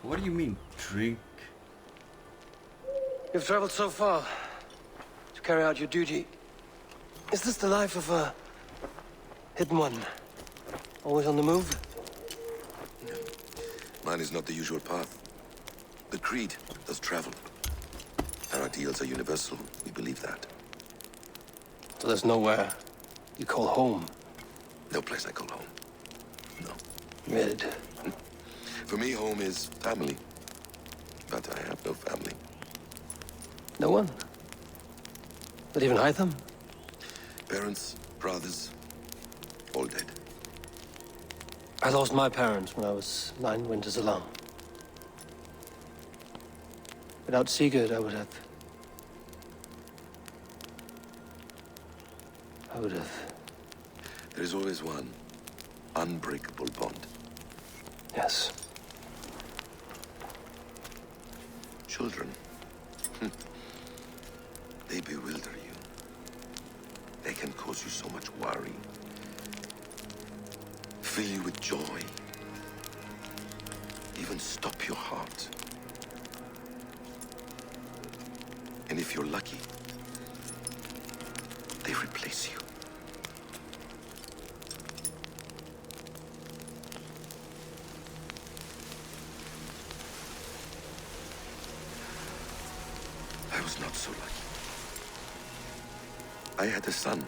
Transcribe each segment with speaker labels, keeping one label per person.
Speaker 1: What do you mean, drink?
Speaker 2: You've traveled so far to carry out your duty. Is this the life of a hidden one? Always on the move?
Speaker 3: No. Mine is not the usual path. The Creed does travel. Our ideals are universal. We believe that.
Speaker 2: So there's nowhere you call home?
Speaker 3: No place I call home. No.
Speaker 2: Mid.
Speaker 3: For me, home is family. But I have no family.
Speaker 2: No one? Not even Hytham?
Speaker 3: Parents, brothers, all dead.
Speaker 2: I lost my parents when I was 9 winters alone. Without Sigurd, I would have...
Speaker 3: There is always one unbreakable bond.
Speaker 2: Yes.
Speaker 3: Children. They bewilder you. They can cause you so much worry. Fill you with joy. Even stop your heart. And if you're lucky, they replace you. I was not so lucky. I had a son.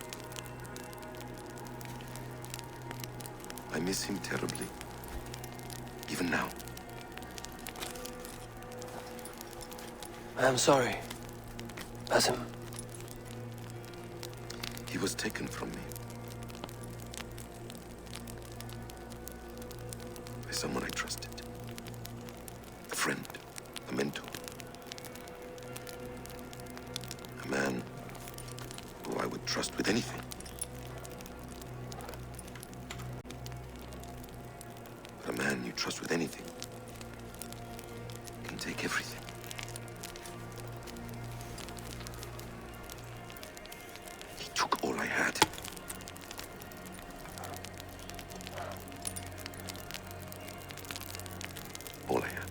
Speaker 3: I miss him terribly. Even now.
Speaker 2: I am sorry. Basim.
Speaker 3: He was taken from me. By someone I trusted. A friend. A mentor. A man who I would trust with anything. But a man you trust with anything can take everything. He took all I had. All I had.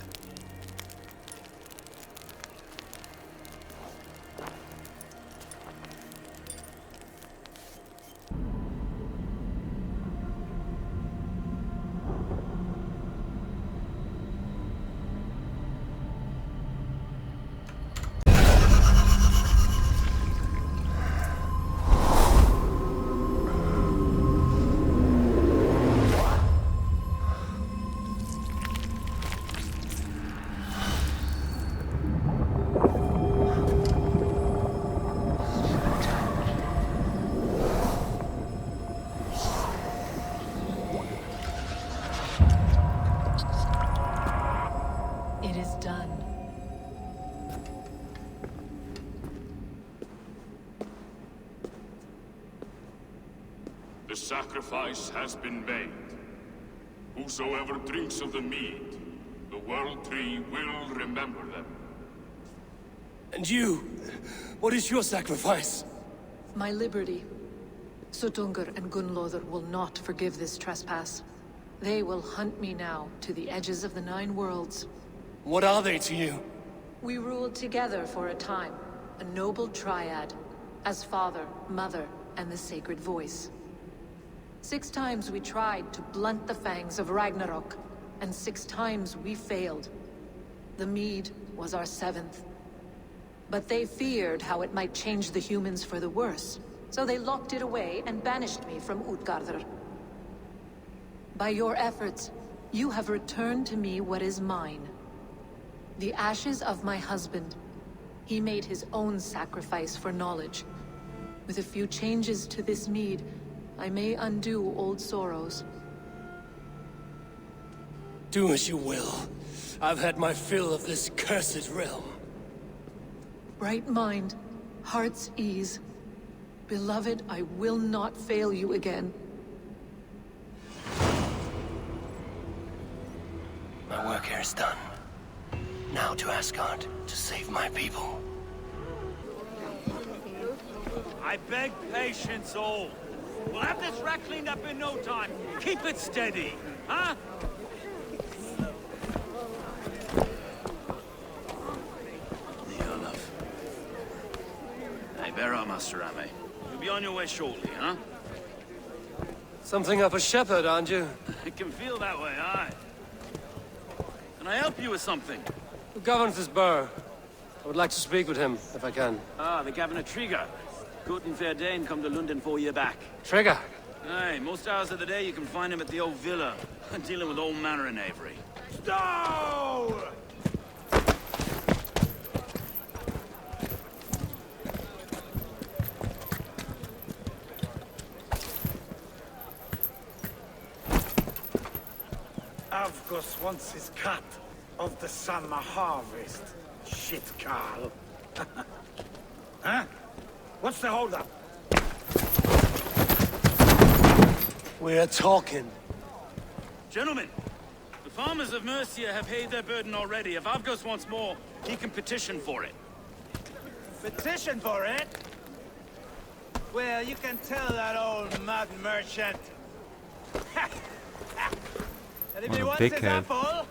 Speaker 4: It is done.
Speaker 5: The sacrifice has been made. Whosoever drinks of the mead, the World Tree will remember them.
Speaker 2: And you? What is your sacrifice?
Speaker 4: My liberty. Suttungr and Gunnlóðr will not forgive this trespass. They will hunt me now to the edges of the 9 worlds.
Speaker 2: What are they to you?
Speaker 4: We ruled together for a time, a noble triad, as father, mother, and the sacred voice. 6 times we tried to blunt the fangs of Ragnarok, and 6 times we failed. The mead was our 7th. But they feared how it might change the humans for the worse, so they locked it away and banished me from Utgardr. By your efforts, you have returned to me what is mine. The ashes of my husband. He made his own sacrifice for knowledge. With a few changes to this mead, I may undo old sorrows.
Speaker 2: Do as you will. I've had my fill of this cursed realm.
Speaker 4: Bright mind, heart's ease. Beloved, I will not fail you again.
Speaker 2: My work here is done. Now to Asgard to save my people.
Speaker 6: I beg patience, all. We'll have this wreck cleaned up in no time. Keep it steady, huh? Master Ame. You'll be on your way shortly, huh?
Speaker 2: Something of a shepherd, aren't you?
Speaker 6: It can feel that way, aye. Can I help you with something?
Speaker 2: Who governs this burr? I would like to speak with him, if I can.
Speaker 6: Ah, the Governor Trigger. Good and fair Dane come to London 4 year back.
Speaker 2: Trigger!
Speaker 6: Aye, most hours of the day you can find him at the old villa, dealing with all manner in Avery.
Speaker 1: No! Avgus wants his cut of the summer harvest. Shit, Carl. Huh? What's the holdup?
Speaker 2: We're talking.
Speaker 6: Gentlemen, the farmers of Mercia have paid their burden already. If Avgus wants more, he can petition for it.
Speaker 1: Petition for it? Well, you can tell that old mud merchant. And if he wants his apple,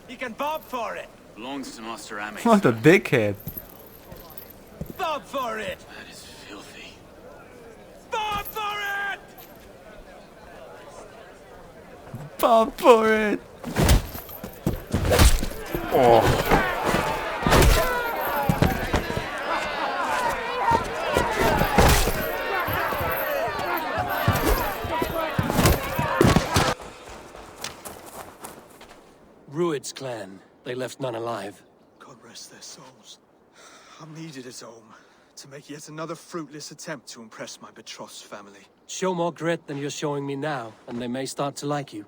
Speaker 1: he can bob for it.
Speaker 6: Belongs to Master Ame.
Speaker 7: What a dickhead.
Speaker 1: Bob for it!
Speaker 6: That is filthy.
Speaker 1: Bob for it!
Speaker 7: Bob for it. Oh.
Speaker 2: Rued's clan. They left none alive.
Speaker 8: God rest their souls. I'm needed at home to make yet another fruitless attempt to impress my betrothed's family.
Speaker 2: Show more grit than you're showing me now, and they may start to like you.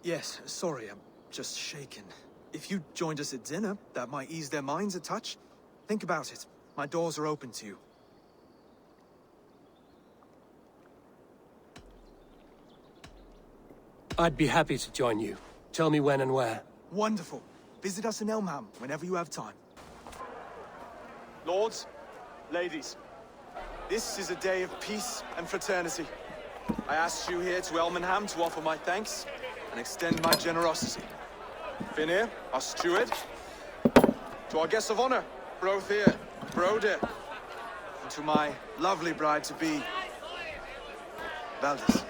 Speaker 8: Yes, sorry, I'm just shaken. If you joined us at dinner, that might ease their minds a touch. Think about it. My doors are open to you.
Speaker 2: I'd be happy to join you. Tell me when and where.
Speaker 8: Wonderful. Visit us in Elmham whenever you have time. Lords, ladies, this is a day of peace and fraternity. I asked you here to Elmenham to offer my thanks and extend my generosity. Finir, our steward, to our guests of honor, Brothir, Broder, and to my lovely bride-to-be, Valdis.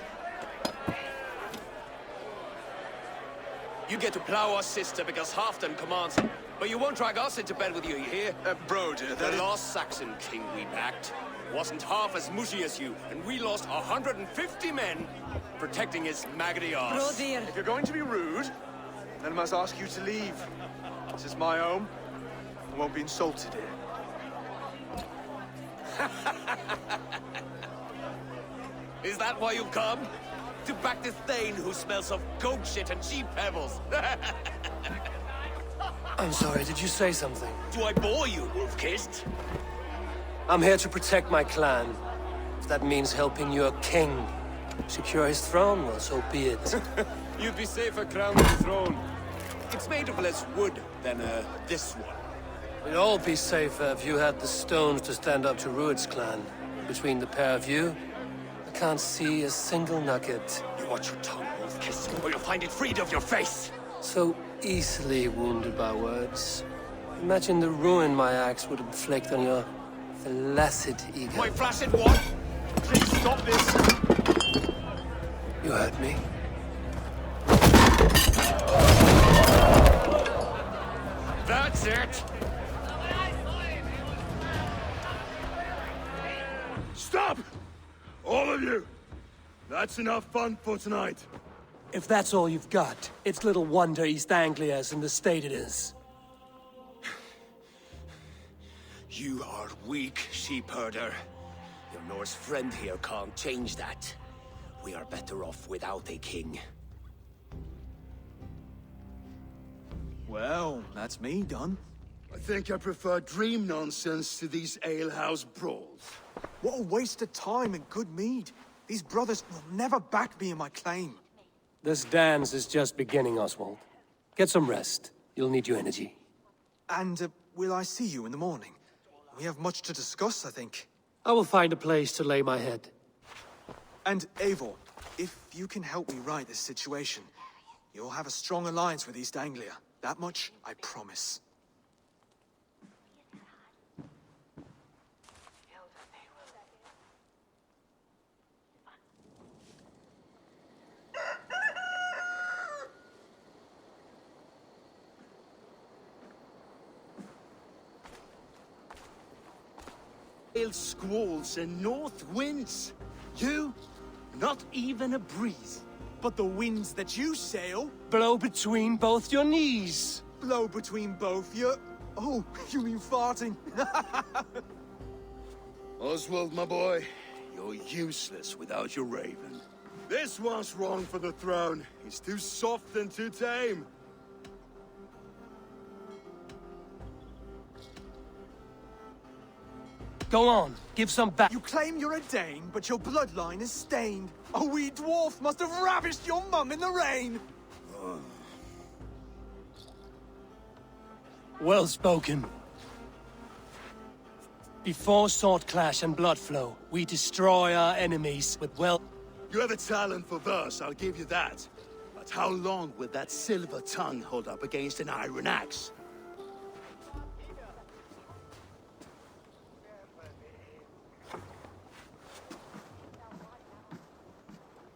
Speaker 9: You get to plow our sister because Halfdan commands it. But you won't drag us into bed with you, you hear?
Speaker 8: Broder,
Speaker 9: The last Saxon king we backed wasn't half as mushy as you, and we lost 150 men protecting his maggoty arse.
Speaker 8: If you're going to be rude, then I must ask you to leave. This is my home. I won't be insulted here.
Speaker 9: Is that why you come? To back this Thane who smells of goat shit and cheap pebbles?
Speaker 2: I'm sorry, did you say something?
Speaker 9: Do I bore you, wolf-kissed?
Speaker 2: I'm here to protect my clan. If that means helping your king secure his throne, well, so be it.
Speaker 9: You'd be safer crowned the throne. It's made of less wood than, this one.
Speaker 2: We'd all be safer if you had the stones to stand up to Rued's clan. Between the pair of you, I can't see a single nugget.
Speaker 9: You watch your tongue, wolf-kissed, or you'll find it freed of your face.
Speaker 2: So easily wounded by words. Imagine the ruin my axe would inflict on your flaccid ego.
Speaker 9: My flaccid what?
Speaker 8: Please stop this.
Speaker 2: You heard me.
Speaker 9: That's it!
Speaker 1: Stop! All of you! That's enough fun for tonight.
Speaker 2: If that's all you've got, it's little wonder East Anglia's in the state it is.
Speaker 9: You are weak, sheep herder. Your Norse friend here can't change that. We are better off without a king.
Speaker 8: Well, that's me done.
Speaker 1: I think I prefer dream nonsense to these alehouse brawls.
Speaker 8: What a waste of time and good mead. These brothers will never back me in my claim.
Speaker 2: This dance is just beginning, Oswald. Get some rest. You'll need your energy.
Speaker 8: And will I see you in the morning? We have much to discuss, I think.
Speaker 2: I will find a place to lay my head.
Speaker 8: And Eivor, if you can help me right this situation, you'll have a strong alliance with East Anglia. That much, I promise.
Speaker 10: Hail squalls and north winds. You, not even a breeze.
Speaker 8: But the winds that you sail
Speaker 2: Blow between both your knees.
Speaker 8: blow between both your... Oh, you mean farting?
Speaker 10: Oswald, my boy, you're useless without your raven. This one's wrong for the throne. He's too soft and too tame.
Speaker 2: Go on, give some back.
Speaker 8: You claim you're a Dane, but your bloodline is stained. A wee dwarf must have ravished your mum in the rain.
Speaker 2: Well spoken. Before sword clash and blood flow, we destroy our enemies with
Speaker 10: You have a talent for verse, I'll give you that. But how long will that silver tongue hold up against an iron axe?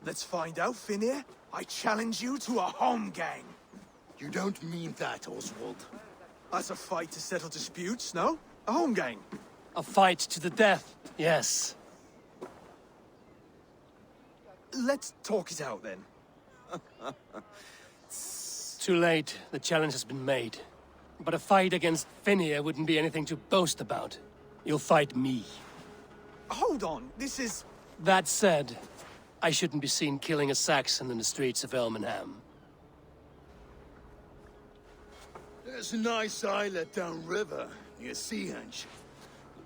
Speaker 8: Let's find out, Finir. I challenge you to a home gang.
Speaker 10: You don't mean that, Oswald.
Speaker 8: That's a fight to settle disputes, no? A home gang.
Speaker 2: a fight to the death, yes.
Speaker 8: Let's talk it out, then.
Speaker 2: Too late. The challenge has been made. But a fight against Finir wouldn't be anything to boast about. You'll fight me.
Speaker 8: Hold on, this is...
Speaker 2: That said, I shouldn't be seen killing a Saxon in the streets of Elmenham.
Speaker 10: There's a nice islet downriver, near Seahenge.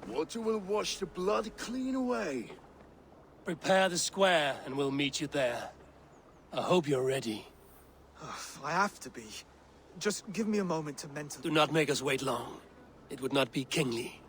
Speaker 10: The water will wash the blood clean away.
Speaker 2: Prepare the square, and we'll meet you there. I hope you're ready.
Speaker 8: I have to be. Just give me a moment to mentally...
Speaker 2: Do not make us wait long. It would not be kingly.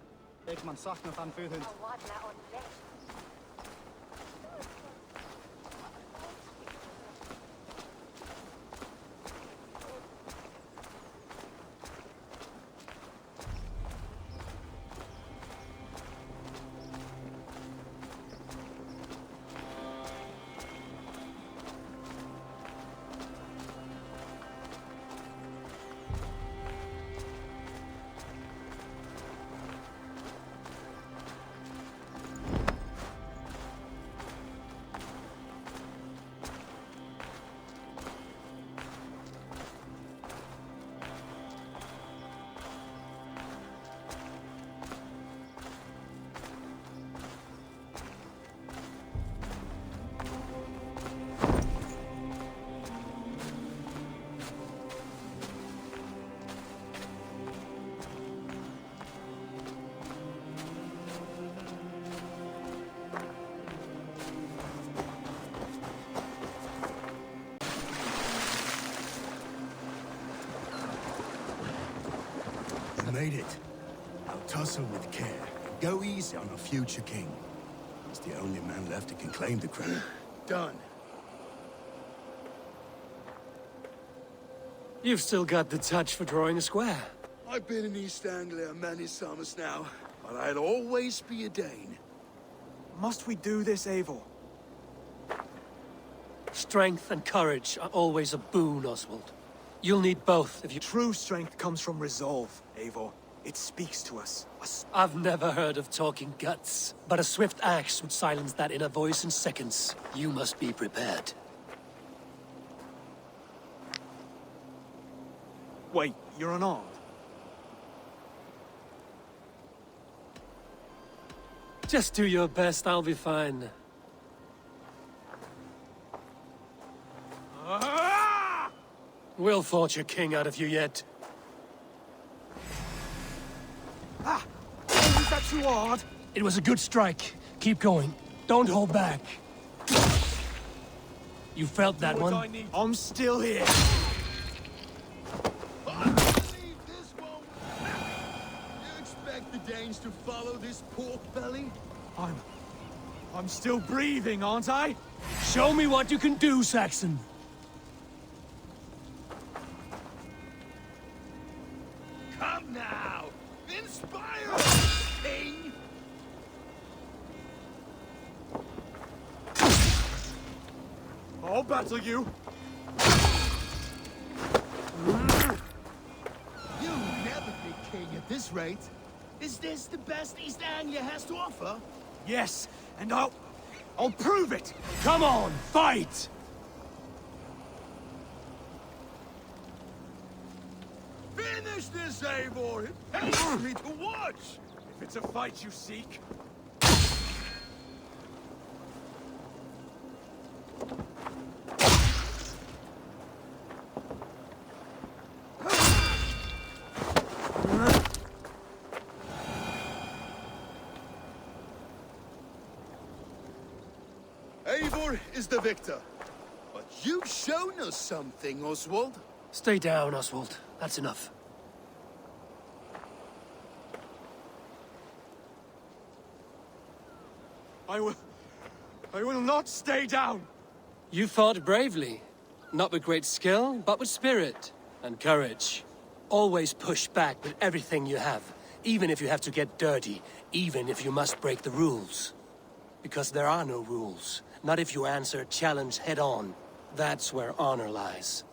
Speaker 11: Made it. Now tussle with care. Go easy on our future king. He's the only man left who can claim the crown.
Speaker 10: Done.
Speaker 2: You've still got the touch for drawing a square.
Speaker 10: I've been in East Anglia many summers now, but I'll always be a Dane.
Speaker 8: Must we do this, Eivor?
Speaker 2: Strength and courage are always a boon, Oswald. You'll need both if you...
Speaker 8: True strength comes from resolve, Eivor. It speaks to us.
Speaker 2: I've never heard of talking guts, but a swift axe would silence that inner voice in seconds. You must be prepared.
Speaker 8: Wait, you're unarmed?
Speaker 2: Just do your best, I'll be fine. We'll forge a king out of you yet.
Speaker 8: Ah! Oh, is that too hard?
Speaker 2: It was a good strike. Keep going. Don't hold back. You felt that one?
Speaker 8: I'm still here.
Speaker 10: I believe this won't happen. You expect the Danes to follow this pork belly?
Speaker 8: I'm still breathing, aren't I?
Speaker 2: Show me what you can do, Saxon.
Speaker 10: Come now! Inspire us, King!
Speaker 8: I'll battle you.
Speaker 10: You'll never be king at this rate. Is this the best East Anglia has to offer?
Speaker 8: Yes, and I'll prove it!
Speaker 10: Come on, fight! Finish this, Eivor! It pains me to watch!
Speaker 8: If it's a fight you seek,
Speaker 10: Eivor is the victor. But you've shown us something, Oswald.
Speaker 2: Stay down, Oswald. That's enough.
Speaker 8: I will not stay down!
Speaker 2: You fought bravely. Not with great skill, but with spirit and courage. Always push back with everything you have, even if you have to get dirty, even if you must break the rules. Because there are no rules. Not if you answer a challenge head-on. That's where honor lies.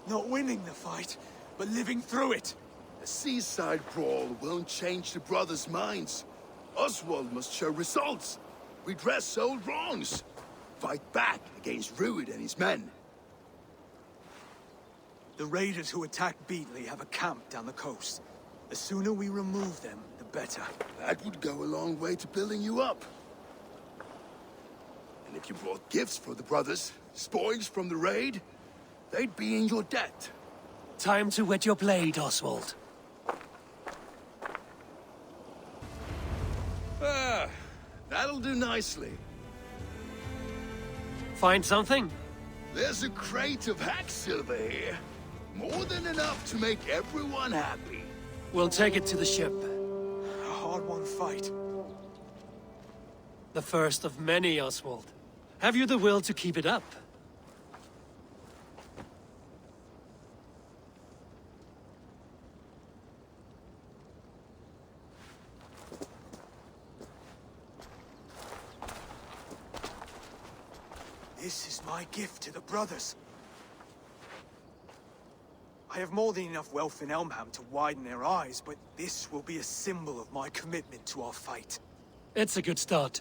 Speaker 8: Not winning the fight, but living through it.
Speaker 10: A seaside brawl won't change the brothers' minds. Oswald must show results. Redress old wrongs. Fight back against Rued and his men.
Speaker 8: The raiders who attacked Beatley have a camp down the coast. The sooner we remove them, the better.
Speaker 10: That would go a long way to building you up. And if you brought gifts for the brothers, spoils from the raid, they'd be in your debt.
Speaker 2: Time to wet your blade, Oswald.
Speaker 10: Ah, that'll do nicely.
Speaker 2: Find something?
Speaker 10: There's a crate of hack silver here. More than enough to make everyone happy.
Speaker 2: We'll take it to the ship.
Speaker 8: A hard-won fight.
Speaker 2: The first of many, Oswald. Have you the will to keep it up?
Speaker 8: This is my gift to the brothers. I have more than enough wealth in Elmham to widen their eyes, but this will be a symbol of my commitment to our fight.
Speaker 2: It's a good start.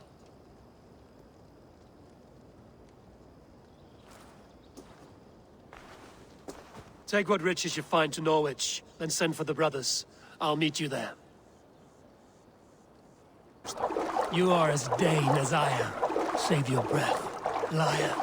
Speaker 2: Take what riches you find to Norwich, then send for the brothers. I'll meet you there. You are as Dane as I am. Save your breath, liar.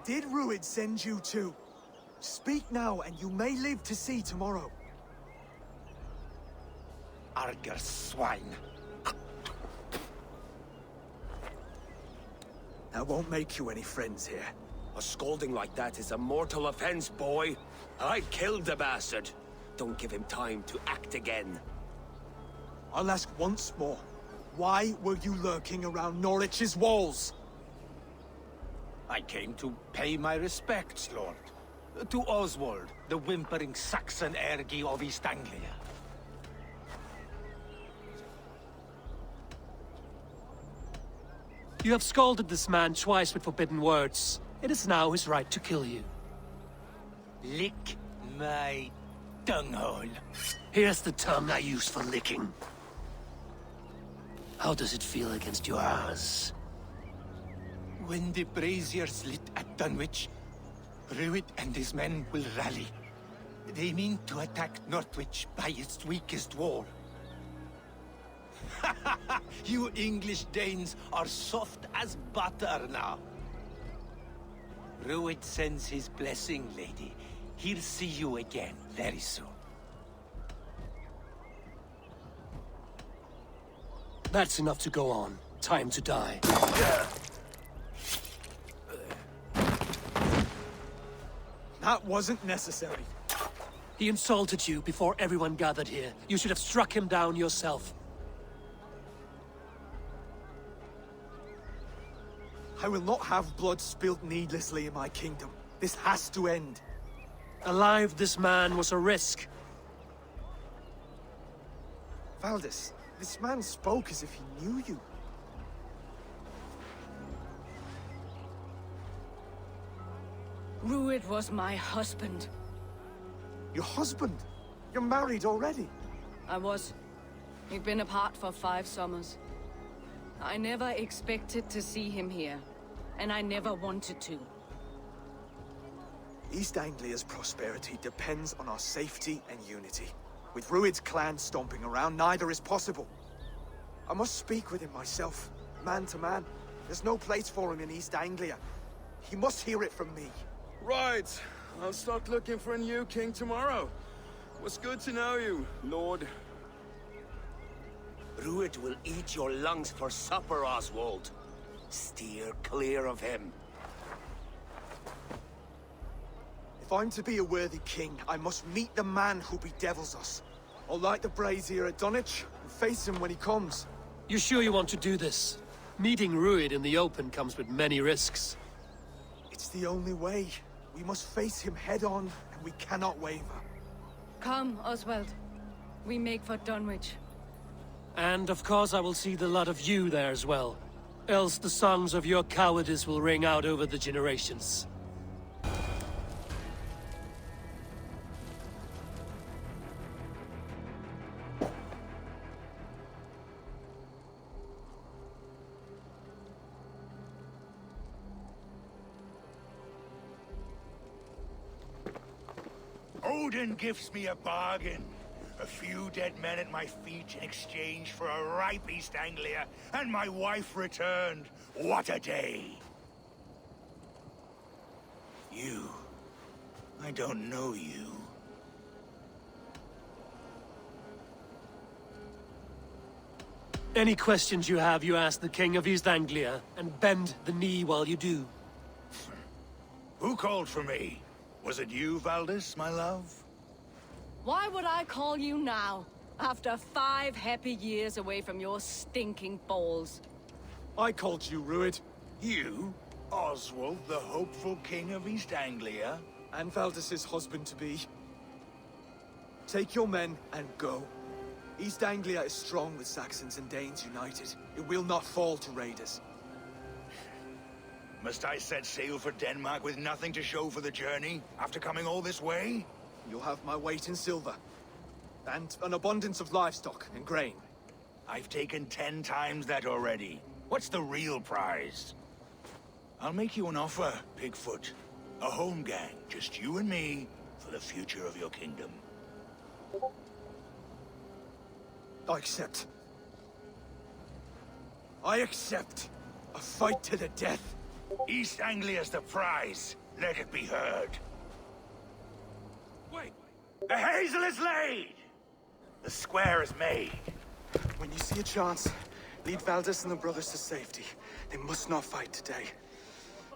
Speaker 8: Did Rued send you too? Speak now, and you may live to see tomorrow.
Speaker 1: Arger swine.
Speaker 8: That won't make you any friends here.
Speaker 9: A scolding like that is a mortal offense, boy. I killed the bastard. Don't give him time to act again.
Speaker 8: I'll ask once more. Why were you lurking around Norwich's walls?
Speaker 1: I came to pay my respects, Lord. To Oswald, the whimpering Saxon ergi of East Anglia.
Speaker 2: You have scolded this man twice with forbidden words. It is now his right to kill you.
Speaker 1: Lick my tonguehole.
Speaker 2: Here's the tongue I use for licking. How does it feel against yours?
Speaker 1: When the braziers lit at Dunwich, Rued and his men will rally. They mean to attack Northwich by its weakest wall. You English Danes are soft as butter now. Rued sends his blessing, lady. He'll see you again very soon.
Speaker 2: That's enough to go on. Time to die.
Speaker 8: That wasn't necessary.
Speaker 2: He insulted you before everyone gathered here. You should have struck him down yourself.
Speaker 8: I will not have blood spilt needlessly in my kingdom. This has to end.
Speaker 2: Alive, this man was a risk.
Speaker 8: Valdis, this man spoke as if he knew you.
Speaker 12: Rued was my husband.
Speaker 8: Your husband? You're married already?
Speaker 12: I was. We've been apart for 5 summers. I never expected to see him here, and I never wanted to.
Speaker 8: East Anglia's prosperity depends on our safety and unity. With Rued's clan stomping around, neither is possible. I must speak with him myself, man to man. There's no place for him in East Anglia. He must hear it from me.
Speaker 10: Right. I'll start looking for a new king tomorrow. Was good to know you, Lord.
Speaker 9: Rued will eat your lungs for supper, Oswald. Steer clear of him.
Speaker 8: If I'm to be a worthy king, I must meet the man who bedevils us. I'll light the brazier at Didnt and face him when he comes.
Speaker 2: You sure you want to do this? Meeting Rued in the open comes with many risks.
Speaker 8: It's the only way. We must face him head-on, and we cannot waver.
Speaker 12: Come, Oswald. We make for Dunwich.
Speaker 2: And of course I will see the lot of you there as well. Else the songs of your cowardice will ring out over the generations.
Speaker 13: Odin gives me a bargain. A few dead men at my feet in exchange for a ripe East Anglia, and my wife returned. What a day! You. I don't know you.
Speaker 2: Any questions you have, you ask the King of East Anglia, and bend the knee while you do.
Speaker 13: Who called for me? Was it you, Valdis, my love?
Speaker 12: Why would I call you now, after 5 happy years away from your stinking balls?
Speaker 8: I called you, Rued.
Speaker 13: You? Oswald, the hopeful king of East Anglia?
Speaker 8: And Valdis's husband-to-be. Take your men and go. East Anglia is strong with Saxons and Danes united. It will not fall to raiders.
Speaker 13: Must I set sail for Denmark with nothing to show for the journey, after coming all this way?
Speaker 8: You'll have my weight in silver. And an abundance of livestock and grain.
Speaker 13: I've taken 10 times that already. What's the real prize? I'll make you an offer, Pigfoot. A home gang, just you and me, for the future of your kingdom.
Speaker 8: I accept. I accept. A fight to the death.
Speaker 13: East Anglia's the prize. Let it be heard. Wait! The hazel is laid! The square is made.
Speaker 8: When you see a chance, lead Valdis and the brothers to safety. They must not fight today.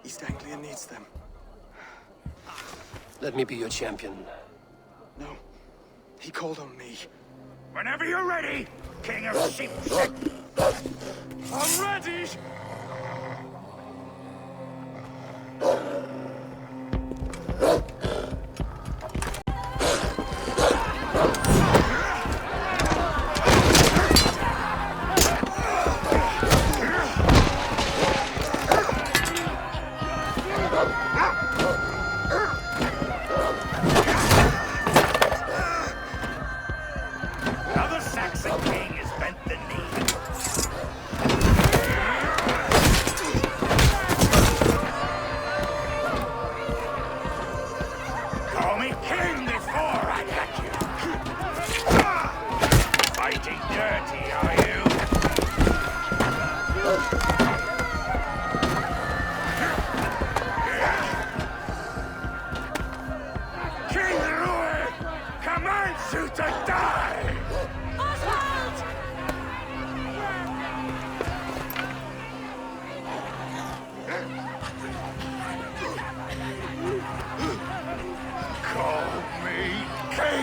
Speaker 8: East Anglia needs them.
Speaker 2: Let me be your champion.
Speaker 8: No. He called on me.
Speaker 13: Whenever you're ready, King of Sheep.
Speaker 8: I'm ready!
Speaker 13: Call me King!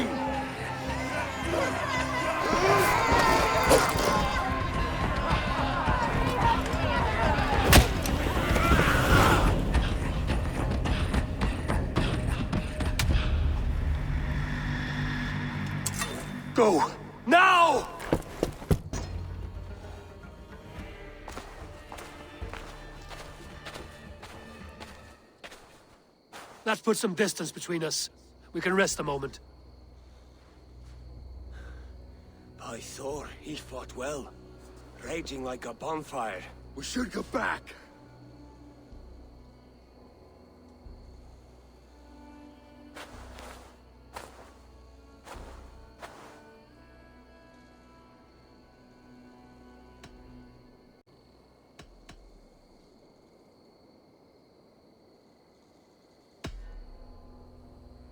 Speaker 10: Go!
Speaker 2: Now! That puts some distance between us. We can rest a moment.
Speaker 9: By Thor, he fought well. Raging like a bonfire.
Speaker 10: We should go back.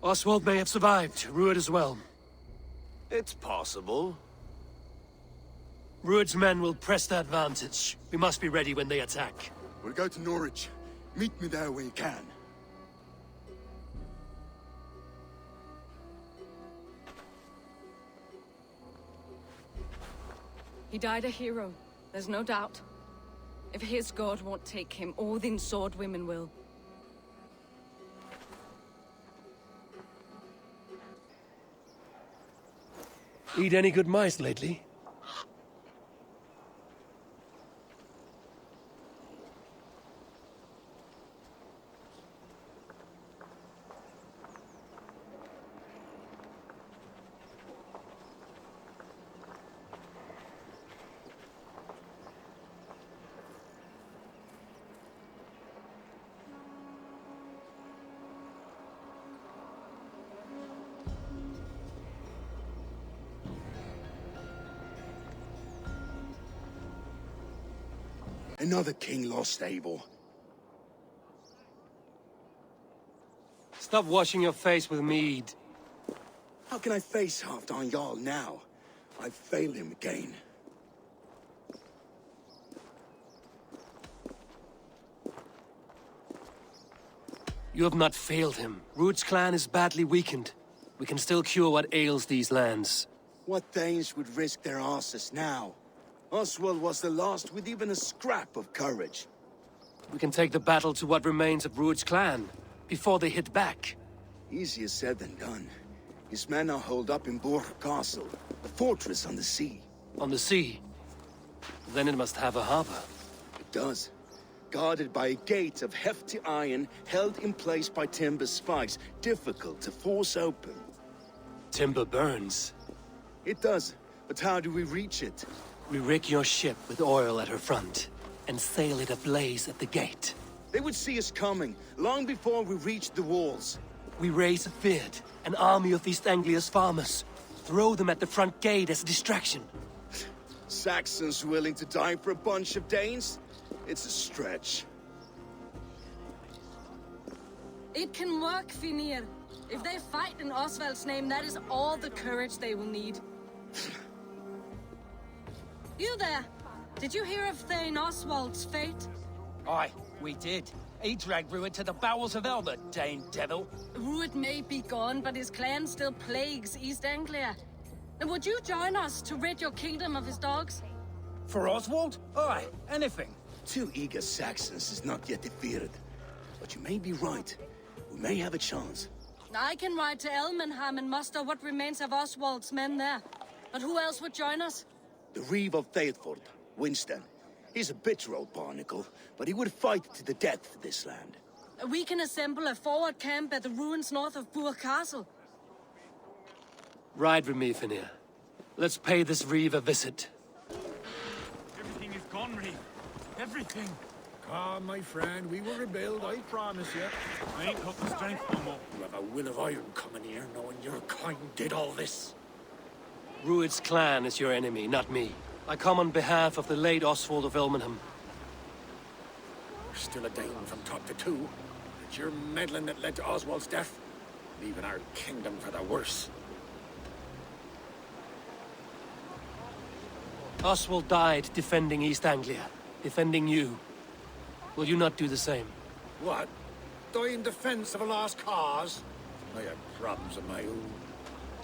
Speaker 2: Oswald may have survived, Rued as well.
Speaker 9: It's possible.
Speaker 2: Rued's men will press the advantage. We must be ready when they attack.
Speaker 10: We'll go to Norwich. Meet me there when you can.
Speaker 12: He died a hero, there's no doubt. If his god won't take him, Odin's sword women will.
Speaker 2: Eat any good mice lately?
Speaker 10: Another king lost, Eivor.
Speaker 2: Stop washing your face with mead.
Speaker 10: How can I face Halfdan Jarl now? I've failed him again.
Speaker 2: You have not failed him. Rued's clan is badly weakened. We can still cure what ails these lands.
Speaker 10: What Danes would risk their asses now? Oswald was the last with even a scrap of courage.
Speaker 2: We can take the battle to what remains of Rued's clan, before they hit back.
Speaker 10: Easier said than done. His men are holed up in Borg Castle, a fortress on the sea.
Speaker 2: On the sea? Then it must have a harbor.
Speaker 10: It does. Guarded by a gate of hefty iron, held in place by timber spikes, difficult to force open.
Speaker 2: Timber burns.
Speaker 10: It does, but how do we reach it?
Speaker 2: We rig your ship with oil at her front, and sail it ablaze at the gate.
Speaker 10: They would see us coming, long before we reached the walls.
Speaker 2: We raise a Fyrd, an army of East Anglia's farmers. Throw them at the front gate as a distraction.
Speaker 10: Saxons willing to die for a bunch of Danes? It's a stretch.
Speaker 12: It can work, Finir. If they fight in Oswald's name, that is all the courage they will need. You there! Did you hear of Thane Oswald's fate?
Speaker 14: Aye, we did. He dragged Rued to the bowels of Elba, Dane devil.
Speaker 12: Rued may be gone, but his clan still plagues East Anglia. And would you join us to rid your kingdom of his dogs?
Speaker 14: For Oswald? Aye, anything.
Speaker 10: 2 eager Saxons is not yet defeated. But you may be right. We may have a chance.
Speaker 12: I can ride to Elmenham and muster what remains of Oswald's men there. But who else would join us?
Speaker 10: The Reeve of Thetford, Winston. He's a bitter old barnacle, but he would fight to the death for this land.
Speaker 12: We can assemble a forward camp at the ruins north of Burg Castle.
Speaker 2: Ride with me, Finir. Let's pay this Reeve a visit.
Speaker 6: Everything is gone, Reeve. Everything.
Speaker 15: Calm, my friend. We will rebuild, I promise you.
Speaker 6: I ain't got the strength no more.
Speaker 15: You have a will of iron coming here, knowing your kind did all this.
Speaker 2: Rued's clan is your enemy, not me. I come on behalf of the late Oswald of Elmenham.
Speaker 15: You're still a Dane from top to two. It's your meddling that led to Oswald's death, leaving our kingdom for the worse.
Speaker 2: Oswald died defending East Anglia, defending you. Will you not do the same?
Speaker 15: What? Die in defense of a lost cause? I have problems of my own.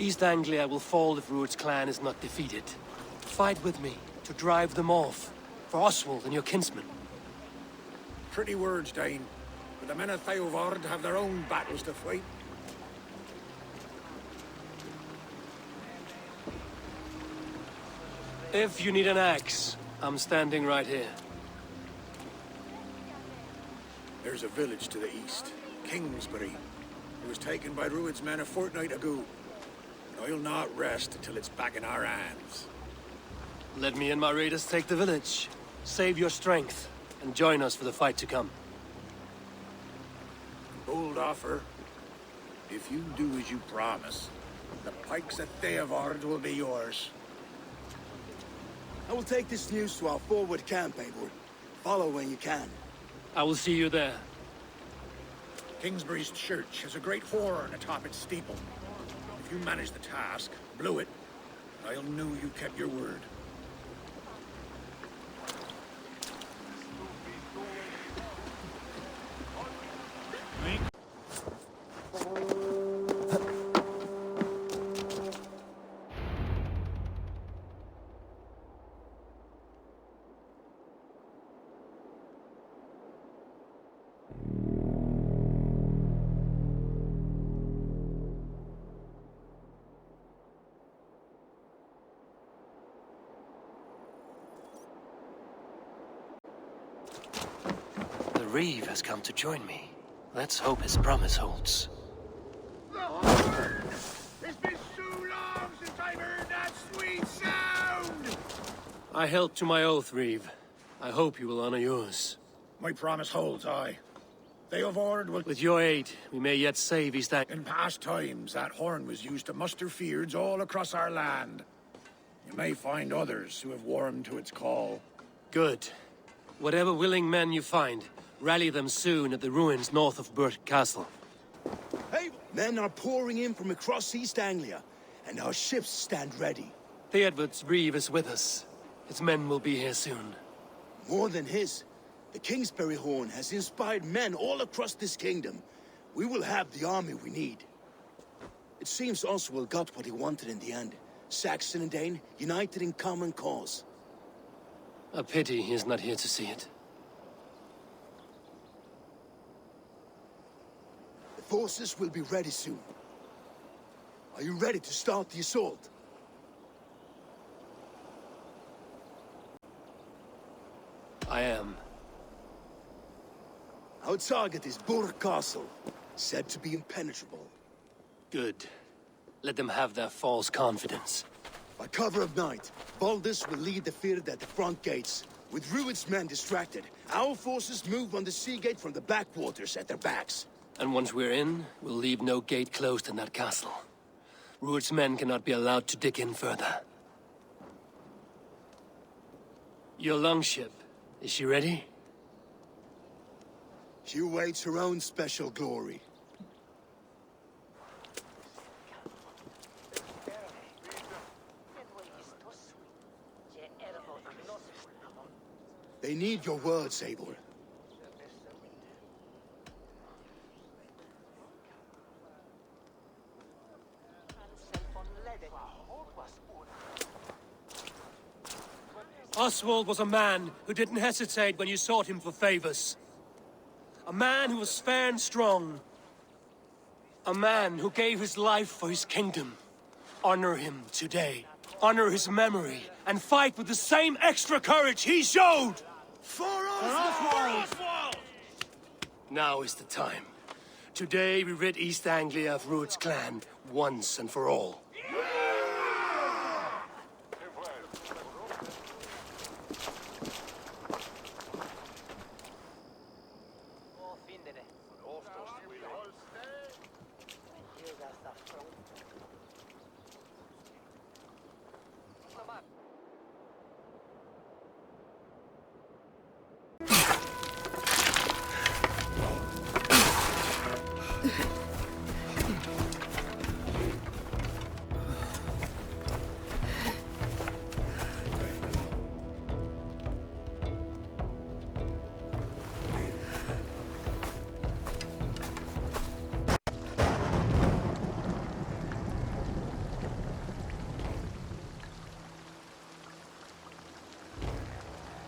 Speaker 2: East Anglia will fall if Rued's clan is not defeated. Fight with me to drive them off, for Oswald and your kinsmen.
Speaker 15: Pretty words, Dane. But the men of Theovard have their own battles to fight.
Speaker 2: If you need an axe, I'm standing right here.
Speaker 15: There's a village to the east, Kingsbury. It was taken by Rued's men a fortnight ago. And I'll not rest until it's back in our hands.
Speaker 2: Let me and my raiders take the village. Save your strength, and join us for the fight to come.
Speaker 15: Bold offer. If you do as you promise, the pikes at Theavard will be yours.
Speaker 11: I will take this news to our forward camp, Eivor. Follow when you can.
Speaker 2: I will see you there.
Speaker 15: Kingsbury's church has a great horn atop its steeple. If you manage the task, blow it, I'll know you kept your word.
Speaker 2: The Reeve has come to join me. Let's hope his promise holds.
Speaker 15: It's been so long since I've heard that sweet sound!
Speaker 2: I held to my oath, Reeve. I hope you will honor yours.
Speaker 15: My promise holds, aye. Theavard will...
Speaker 2: With your aid, we may yet save East Anglia.
Speaker 15: In past times, that horn was used to muster feards all across our land. You may find others who have warmed to its call.
Speaker 2: Good. Whatever willing men you find, rally them soon at the ruins north of Burt Castle.
Speaker 11: Hey, men are pouring in from across East Anglia, and our ships stand ready.
Speaker 2: Theodward's Reeve is with us. His men will be here soon.
Speaker 11: More than his. The Kingsbury horn has inspired men all across this kingdom. We will have the army we need. It seems Oswald got what he wanted in the end. Saxon and Dane, united in common cause.
Speaker 2: A pity he is not here to see it.
Speaker 11: The forces will be ready soon. Are you ready to start the assault?
Speaker 2: I am.
Speaker 11: Our target is Burt Castle, said to be impenetrable.
Speaker 2: Good. Let them have their false confidence.
Speaker 11: By cover of night, Baldus will lead the field at the front gates. With Rued's men distracted, our forces move on the sea gate from the backwaters at their backs.
Speaker 2: And once we're in, we'll leave no gate closed in that castle. Rued's men cannot be allowed to dig in further. Your longship, is she ready?
Speaker 11: She awaits her own special glory. They need your words, Eivor.
Speaker 2: Oswald was a man who didn't hesitate when you sought him for favors. A man who was fair and strong. A man who gave his life for his kingdom. Honor him today. Honor his memory, and fight with the same extra courage he showed!
Speaker 11: For Oswald!
Speaker 2: Now is the time. Today we rid East Anglia of Rued's clan, once and for all.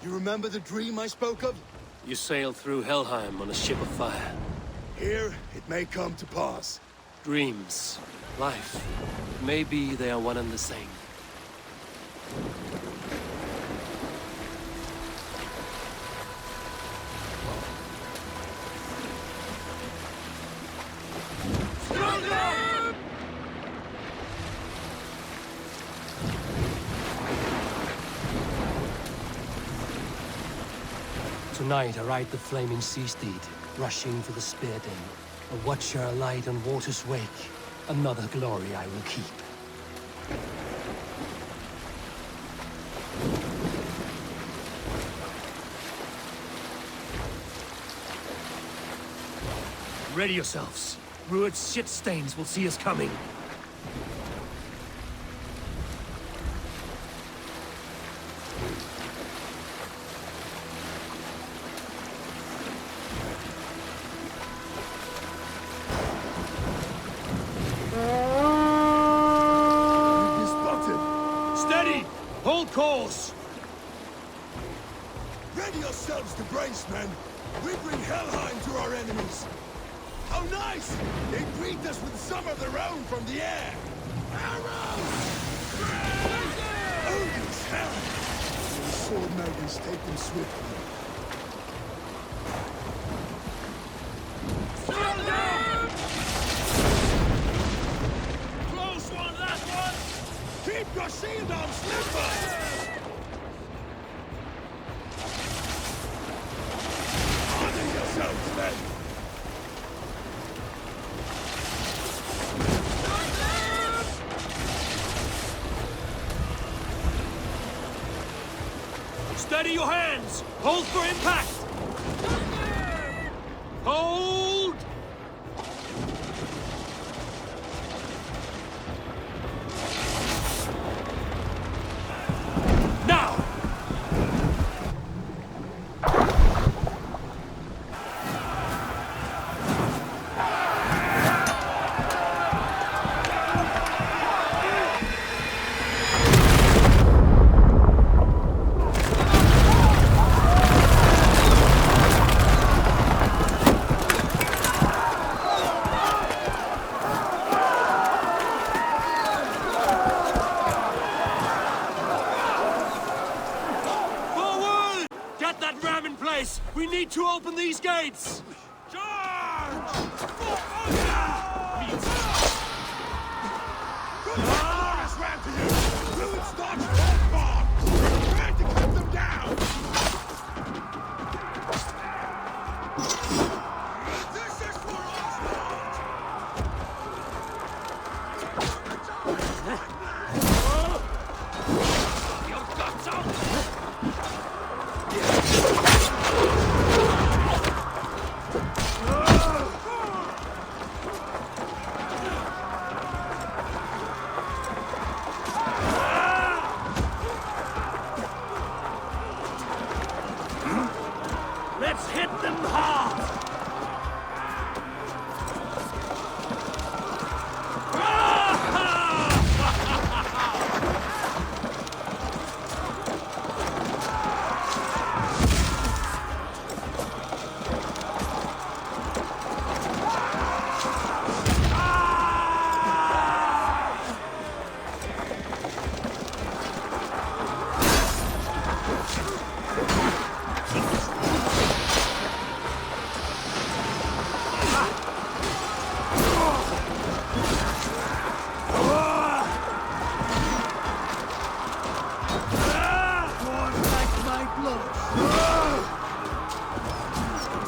Speaker 11: You remember the dream I spoke of?
Speaker 2: You sailed through Helheim on a ship of fire.
Speaker 11: Here, it may come to pass.
Speaker 2: Dreams, life, maybe they are one and the same. Tonight I ride the flaming sea steed, rushing for the spear den. A watcher alight on water's wake. Another glory I will keep. Ready yourselves. Rued's shit stains will see us coming.
Speaker 15: Hold course!
Speaker 10: Ready yourselves to brace, men! We bring Helheim to our enemies! How nice! They greet us with some of their own from the air! Arrows! Odin's hell! The sword maidens take them swiftly.
Speaker 15: Close one, that one!
Speaker 10: Keep your shield on, Slipper! Honor yourselves, men!
Speaker 2: Steady your hands! Hold for impact! Hold! Now! We need to open these gates!
Speaker 15: Charge!
Speaker 10: Glorious ran to you! Ruin starts full bar! Trying to cut them down! This is for
Speaker 15: Your guts out!
Speaker 2: Let's hit them hard!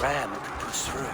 Speaker 15: Ram could push through.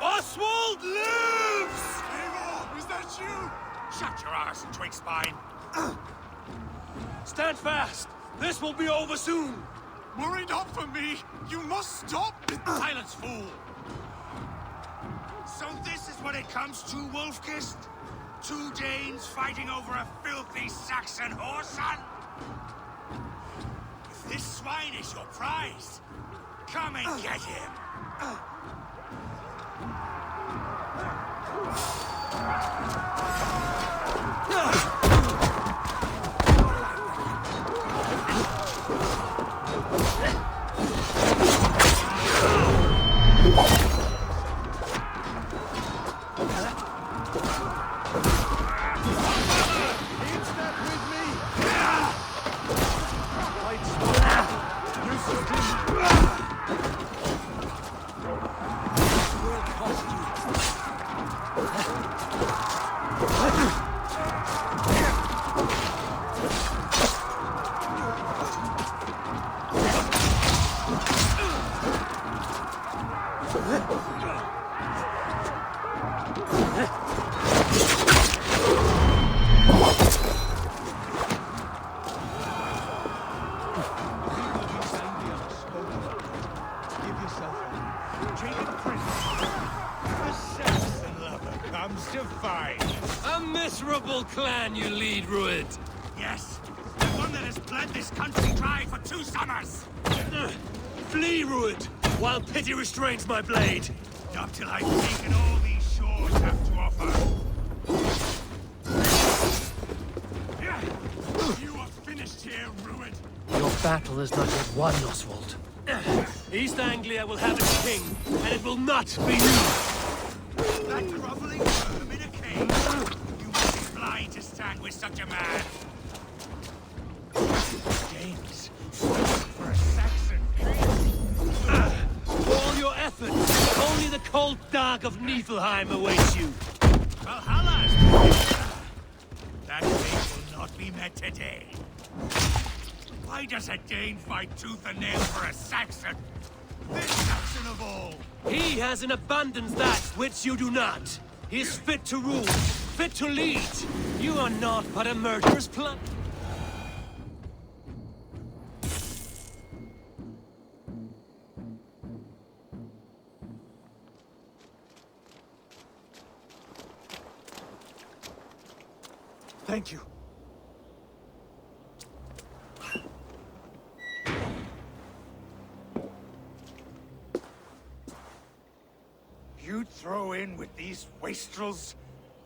Speaker 6: Oswald lives!
Speaker 13: Eivor, is that you? Shut your arse, twig spine.
Speaker 6: Stand fast! This will be over soon!
Speaker 13: Worry not for me! You must stop!
Speaker 6: Silence, fool!
Speaker 13: So this is what it comes to, Wolfkist? 2 Danes fighting over a filthy Saxon whoreson? If this swine is your prize, come and get him!
Speaker 2: A miserable clan you lead, Rued.
Speaker 13: Yes, the one that has bled this country dry for 2 summers!
Speaker 2: Flee, Rued, while pity restrains my blade.
Speaker 13: Not till I've taken all these shores have to offer. You are finished here, Rued.
Speaker 2: Your battle is not yet won, Oswald. East Anglia will have its king, and it will not be you.
Speaker 13: That groveling worm in a cage. You must be blind to stand with such a man. Danes, for a Saxon king.
Speaker 2: All your efforts, only the cold dark of Niflheim awaits you.
Speaker 13: Valhalla is that fate will not be met today. Why does a Dane fight tooth and nail for a Saxon? This Saxon of all!
Speaker 2: He has in abundance that which you do not. He is fit to rule, fit to lead. You are not but a murderous plant.
Speaker 8: Thank you.
Speaker 13: You'd throw in with these wastrels?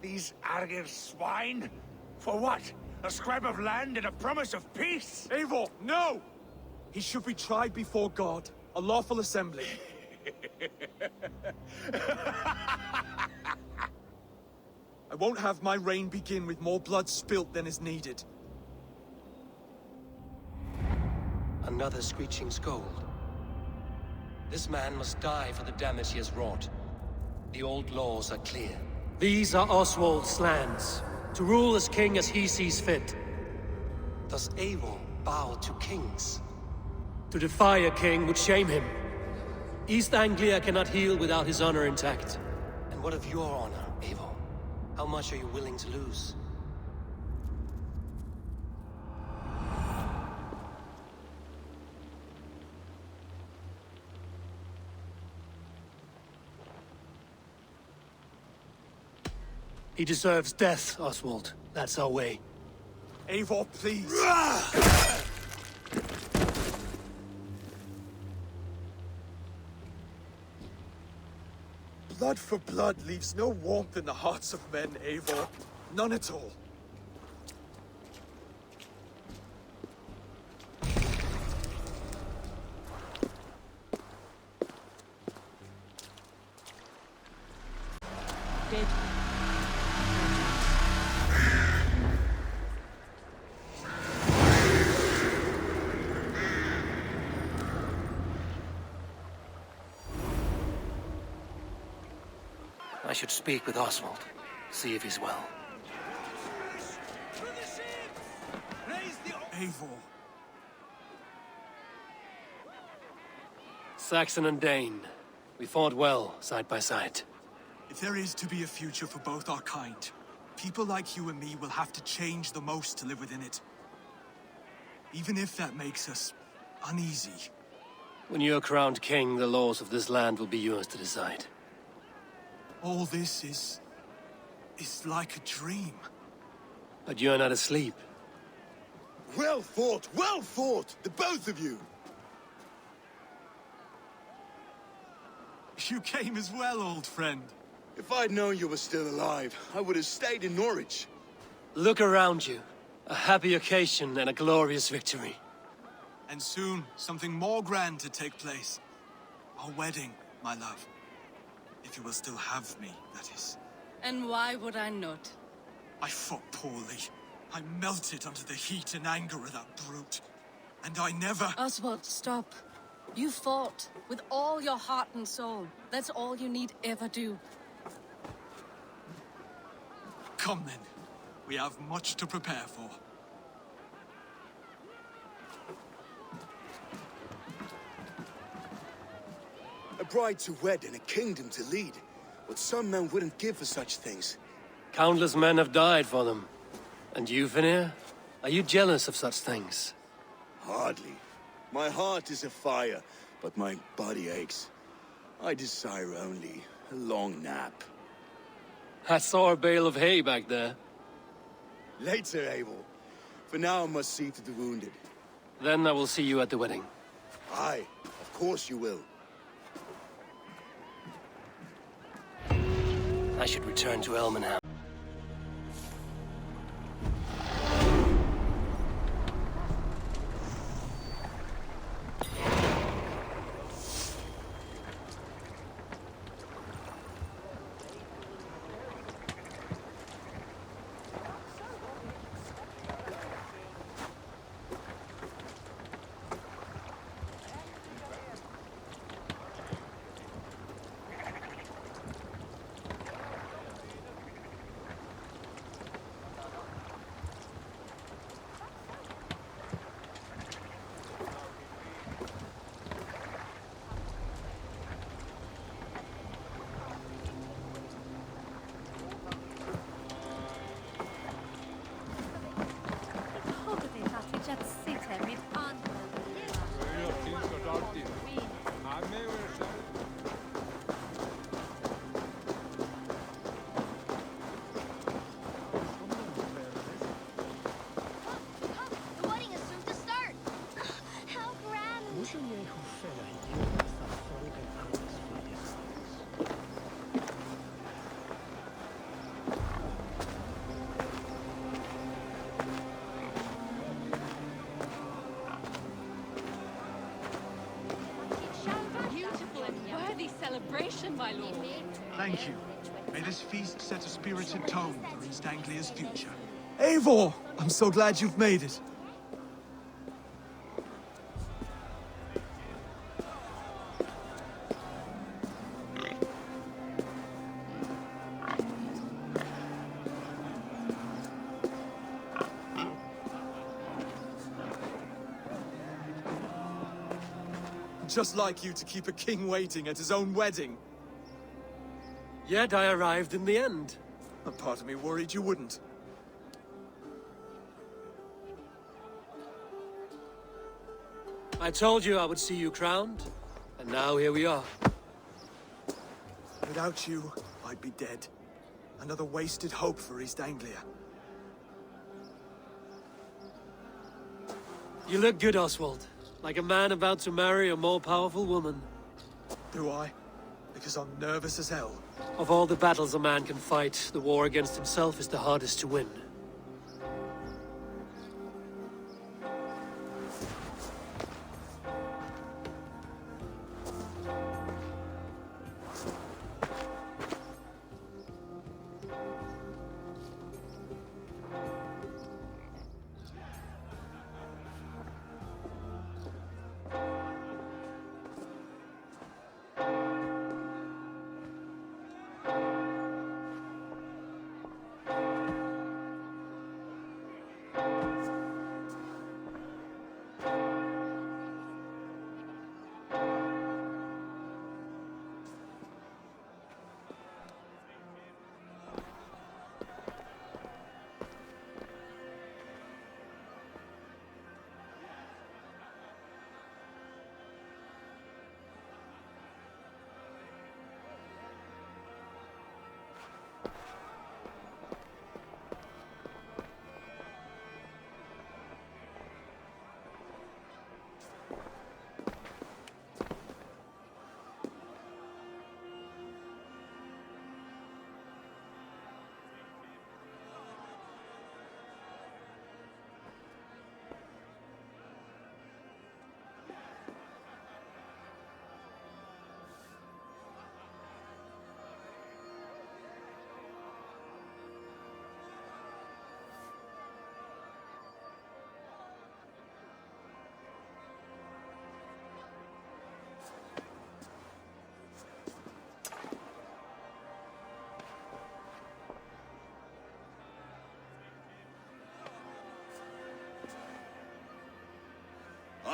Speaker 13: These Argir swine? For what? A scrap of land and a promise of peace?
Speaker 8: Eivor, no! He should be tried before God, a lawful assembly. I won't have my reign begin with more blood spilt than is needed.
Speaker 2: Another screeching scold. This man must die for the damage he has wrought. The old laws are clear. These are Oswald's lands, to rule as king as he sees fit. Does Eivor bow to kings? To defy a king would shame him. East Anglia cannot heal without his honor intact. And what of your honor, Eivor? How much are you willing to lose? He deserves death, Oswald. That's our way.
Speaker 8: Eivor, please. Blood for blood leaves no warmth in the hearts of men, Eivor. None at all.
Speaker 2: I should speak with Oswald, see if he's well.
Speaker 8: Eivor.
Speaker 2: Saxon and Dane, we fought well side by side.
Speaker 16: If there is to be a future for both our kind, people like you and me will have to change the most to live within it. Even if that makes us uneasy.
Speaker 2: When you're crowned king, the laws of this land will be yours to decide.
Speaker 16: All this is like a dream.
Speaker 2: But you're not asleep.
Speaker 11: Well fought, the both of you!
Speaker 16: You came as well, old friend.
Speaker 11: If I'd known you were still alive, I would have stayed in Norwich.
Speaker 2: Look around you. A happy occasion and a glorious victory.
Speaker 16: And soon, something more grand to take place. Our wedding, my love. If you will still have me, that is.
Speaker 12: And why would I not?
Speaker 16: I fought poorly. I melted under the heat and anger of that brute. And I never...
Speaker 12: Oswald, stop. You fought with all your heart and soul. That's all you need ever do.
Speaker 16: Come then. We have much to prepare for.
Speaker 11: A bride to wed and a kingdom to lead. What some men wouldn't give for such things.
Speaker 2: Countless men have died for them. And you, Vanir? Are you jealous of such things?
Speaker 11: Hardly. My heart is afire, but my body aches. I desire only a long nap.
Speaker 2: I saw a bale of hay back there.
Speaker 11: Later, Abel. For now, I must see to the wounded.
Speaker 2: Then I will see you at the wedding.
Speaker 11: Aye, of course you will.
Speaker 2: I should return to Elmenham.
Speaker 17: My lord.
Speaker 16: Thank you. May this feast set a spirited tone for East Anglia's future. Eivor! I'm so glad you've made it. Just like you to keep a king waiting at his own wedding.
Speaker 2: Yet I arrived in the end.
Speaker 16: A part of me worried you wouldn't.
Speaker 2: I told you I would see you crowned, and now here we are.
Speaker 16: Without you, I'd be dead. Another wasted hope for East Anglia.
Speaker 2: You look good, Oswald. Like a man about to marry a more powerful woman.
Speaker 16: Do I? Because I'm nervous as hell.
Speaker 2: Of all the battles a man can fight, the war against himself is the hardest to win.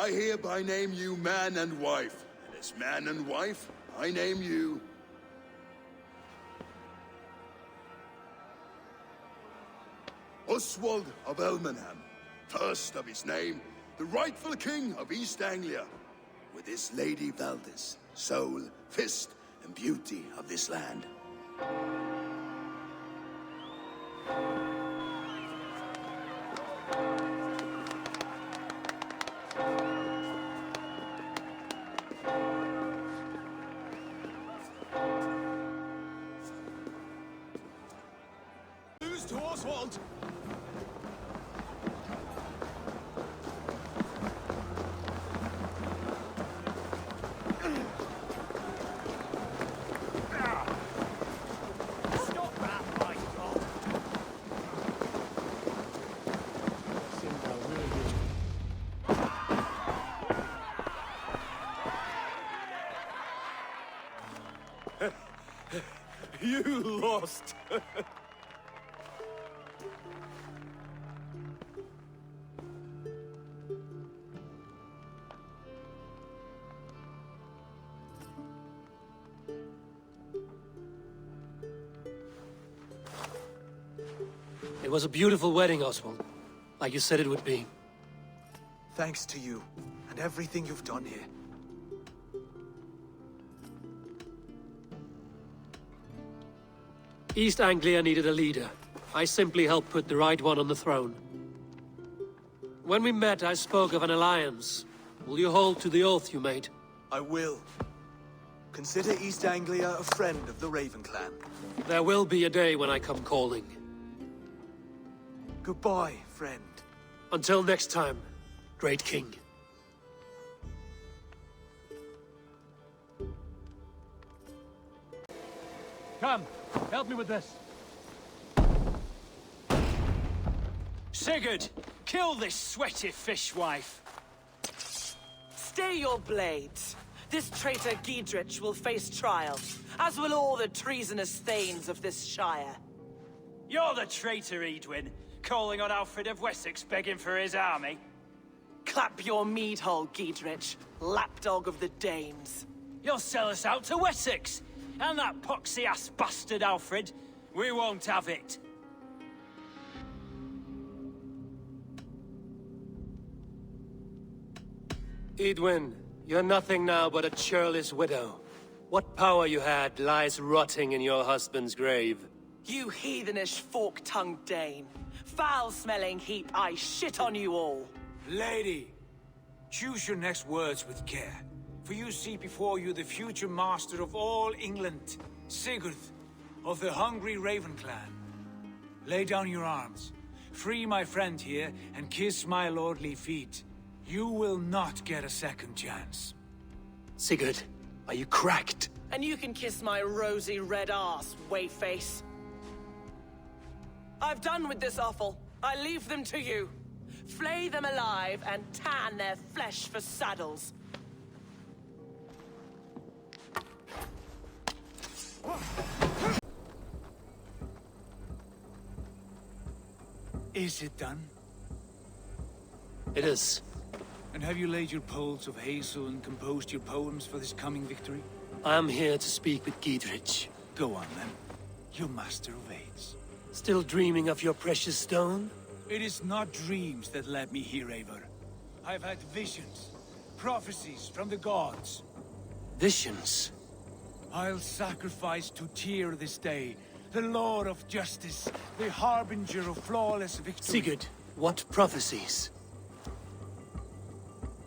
Speaker 10: I hereby name you man and wife. And as man and wife, I name you... Oswald of Elmenham, first of his name, the rightful king of East Anglia, with his Lady Valdis, soul, fist, and beauty of this land.
Speaker 8: News to Oswald! You lost!
Speaker 2: It was a beautiful wedding, Oswald. Like you said it would be.
Speaker 16: Thanks to you, and everything you've done here.
Speaker 2: East Anglia needed a leader. I simply helped put the right one on the throne. When we met, I spoke of an alliance. Will you hold to the oath you made?
Speaker 16: I will. Consider East Anglia a friend of the Raven clan.
Speaker 2: There will be a day when I come calling.
Speaker 16: Goodbye, friend.
Speaker 2: Until next time, great king.
Speaker 6: Come, help me with this. Sigurd, kill this sweaty fishwife.
Speaker 17: Stay your blades. This traitor Didnt will face trial, as will all the treasonous thanes of this shire.
Speaker 6: You're the traitor, Edwin, calling on Alfred of Wessex begging for his army.
Speaker 17: Clap your mead hole, Didnt, lapdog of the Danes.
Speaker 6: You'll sell us out to Wessex, and that poxy-ass bastard Alfred. We won't have it.
Speaker 2: Edwin, you're nothing now but a churlish widow. What power you had lies rotting in your husband's grave.
Speaker 17: You heathenish fork-tongued Dane. Foul-smelling heap, I shit on you all.
Speaker 13: Lady, choose your next words with care. For you see before you the future master of all England, Sigurd, of the hungry Raven clan. Lay down your arms, free my friend here, and kiss my lordly feet. You will not get a second chance.
Speaker 2: Sigurd, are you cracked?
Speaker 17: And you can kiss my rosy red ass, wayface. I've done with this offal. I leave them to you. Flay them alive and tan their flesh for saddles.
Speaker 13: Is it done?
Speaker 2: It is.
Speaker 13: And have you laid your poles of hazel and composed your poems for this coming victory?
Speaker 2: I am here to speak with Didnt.
Speaker 13: Go on, then. Your master of aids.
Speaker 2: Still dreaming of your precious stone?
Speaker 13: It is not dreams that led me here, Eivor. I've had visions, prophecies from the gods.
Speaker 2: Visions?
Speaker 13: I'll sacrifice to Tyr this day, the Lord of Justice, the harbinger of flawless victory.
Speaker 2: Sigurd, what prophecies?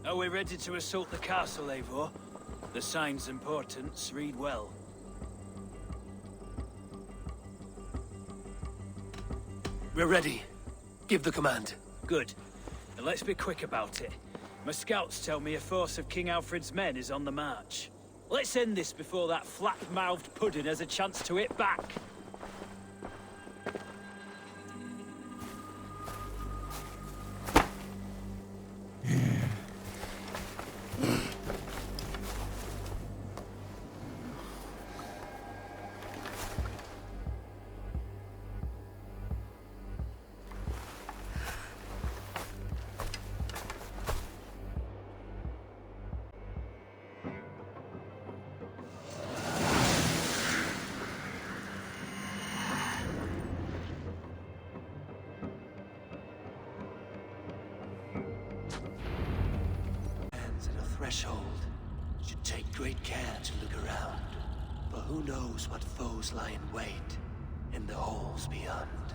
Speaker 6: Are we ready to assault the castle, Eivor? The sign's importance, read well.
Speaker 2: We're ready. Give the command.
Speaker 6: Good. And let's be quick about it. My scouts tell me a force of King Alfred's men is on the march. Let's end this before that flat-mouthed pudding has a chance to hit back.
Speaker 2: threshold, should take great care to look around. For who knows what foes lie in wait in the halls beyond.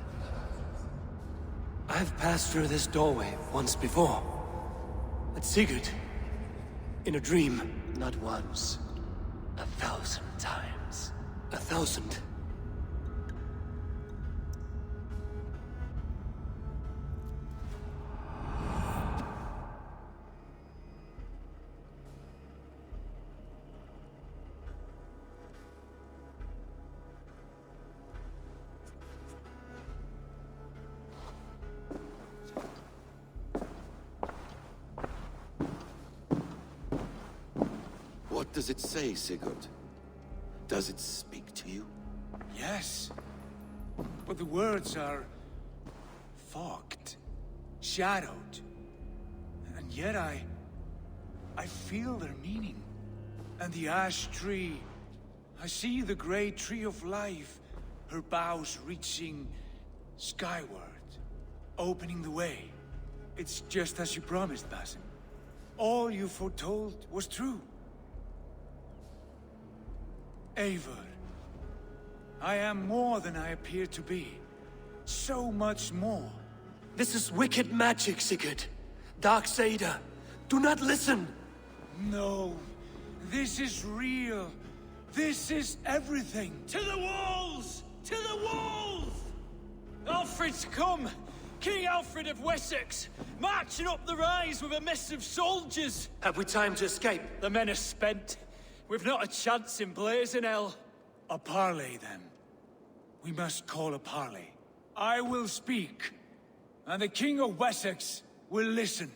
Speaker 2: I've passed through this doorway once before. At Sigurd. In a dream. Not once. 1,000 times. 1,000.
Speaker 3: What does it say, Sigurd? Does it speak to you?
Speaker 13: Yes. But the words are... fogged. Shadowed. And yet I feel their meaning. And the ash tree... I see the great tree of life, her boughs reaching skyward, opening the way. It's just as you promised, Basim. All you foretold was true. Eivor, I am more than I appear to be. So much more.
Speaker 2: This is wicked magic, Sigurd. Darksader, do not listen!
Speaker 13: No, this is real. This is everything.
Speaker 6: To the walls! To the walls! Alfred's come! King Alfred of Wessex, marching up the rise with a mess of soldiers!
Speaker 2: Have we time to escape?
Speaker 6: The men are spent. We've not a chance in blazing hell.
Speaker 13: A parley, then. We must call a parley. I will speak, and the King of Wessex will listen.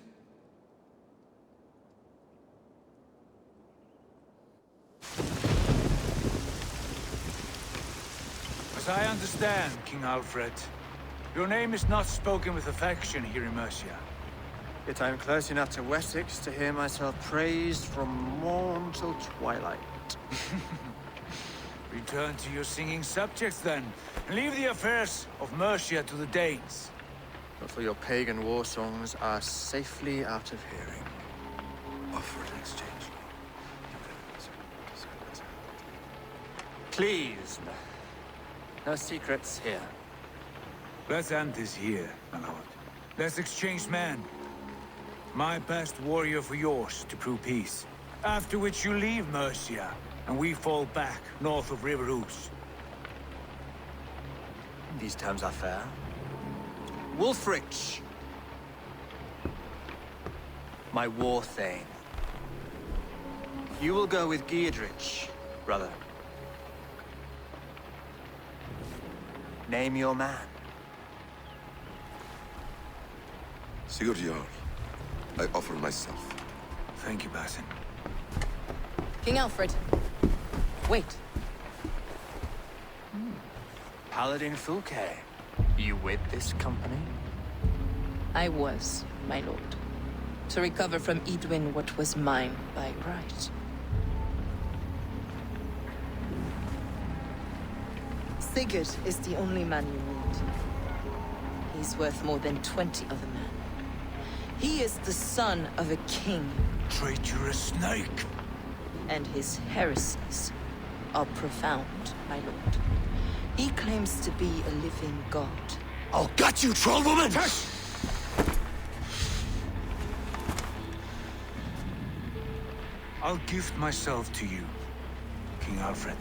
Speaker 13: As I understand, King Alfred, your name is not spoken with affection here in Mercia.
Speaker 18: Yet I am close enough to Wessex to hear myself praised from morn till twilight.
Speaker 13: Return to your singing subjects, then, and leave the affairs of Mercia to the Danes.
Speaker 18: But for your pagan war songs are safely out of hearing.
Speaker 3: Offer an exchange.
Speaker 18: Please, no secrets here.
Speaker 13: Let's end this here, my lord. Let's exchange men. My best warrior for yours to prove peace. After which you leave Mercia, and we fall back north of River Ouse.
Speaker 18: These terms are fair. Wulfrich! My war thane. You will go with Giedrich, brother. Name your man.
Speaker 3: Sigurd Jarl, I offer myself.
Speaker 13: Thank you, Basim.
Speaker 19: King Alfred. Wait.
Speaker 18: Paladin Fulke. You with this company?
Speaker 19: I was, my lord. To recover from Edwin what was mine by right. Sigurd is the only man you need. He's worth more than 20 other men. He is the son of a king.
Speaker 13: Traitorous snake!
Speaker 19: And his heresies are profound, my lord. He claims to be a living god.
Speaker 3: I'll gut you, troll woman!
Speaker 13: I'll gift myself to you, King Alfred.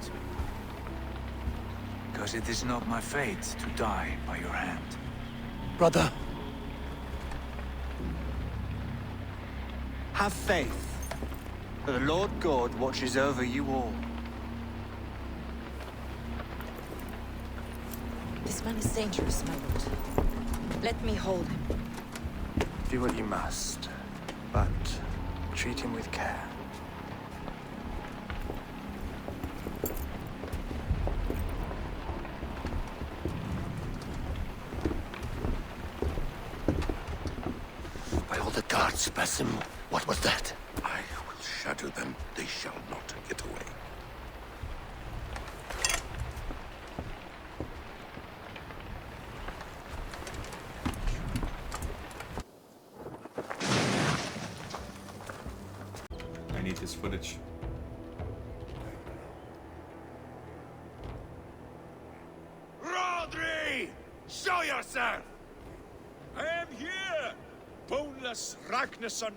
Speaker 13: Because it is not my fate to die by your hand.
Speaker 2: Brother.
Speaker 18: Have faith, for the Lord God watches over you all.
Speaker 19: This man is dangerous, my lord. Let me hold him.
Speaker 18: Do what you must, but treat him with care.
Speaker 3: By all the gods, Basim, what was that? I will shatter them. They shall not get away.
Speaker 7: footage.
Speaker 13: Rodri! Show yourself!
Speaker 20: I am here, boneless Ragnarsson.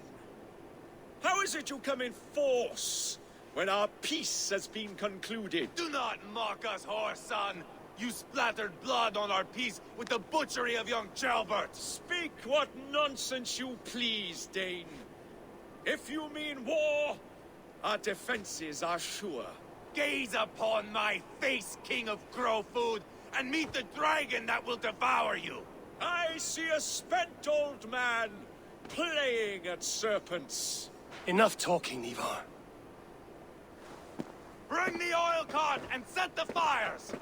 Speaker 20: How is it you come in force when our peace has been concluded?
Speaker 8: Do not mock us, whoreson! You splattered blood on our peace with the butchery of young Jalbert!
Speaker 20: Speak what nonsense you please, Dane. If you mean war, our defenses are sure.
Speaker 8: Gaze upon my face, King of Crow Food, and meet the dragon that will devour you!
Speaker 20: I see a spent old man playing at serpents.
Speaker 2: Enough talking, Ivar.
Speaker 8: Bring the oil cart and set the fires!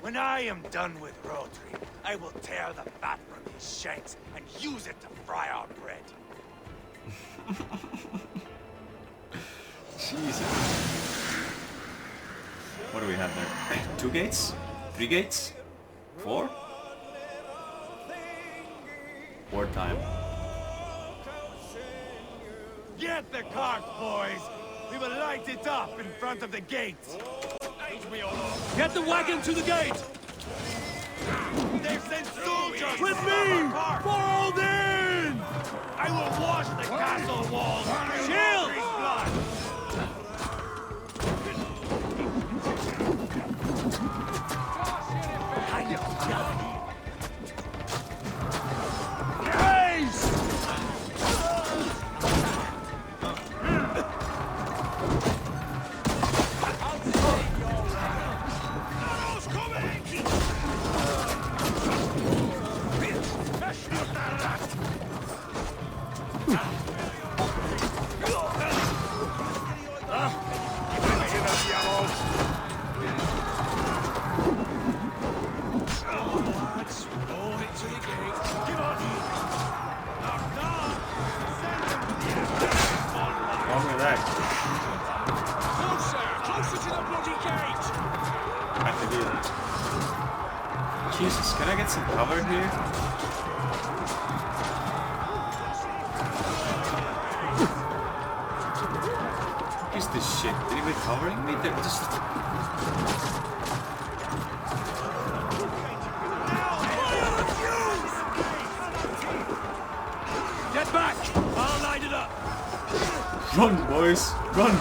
Speaker 8: When I am done with Rodri, I will tear the fat from his shanks and use it to fry our bread.
Speaker 7: Jesus. What do we have there? 2 gates? 3 gates? 4? Wartime.
Speaker 8: Get the cart, boys! We will light it up in front of the gate!
Speaker 2: Get the wagon to the gate!
Speaker 8: They've sent soldiers!
Speaker 2: With me!
Speaker 8: Fold in! I will wash the castle walls!
Speaker 2: Chill!
Speaker 8: Blood!
Speaker 7: Jesus, can I get some cover here? What is this shit? Did he be covering me? They're just...
Speaker 20: Get back! I'll light it up!
Speaker 7: Run, boys! Run!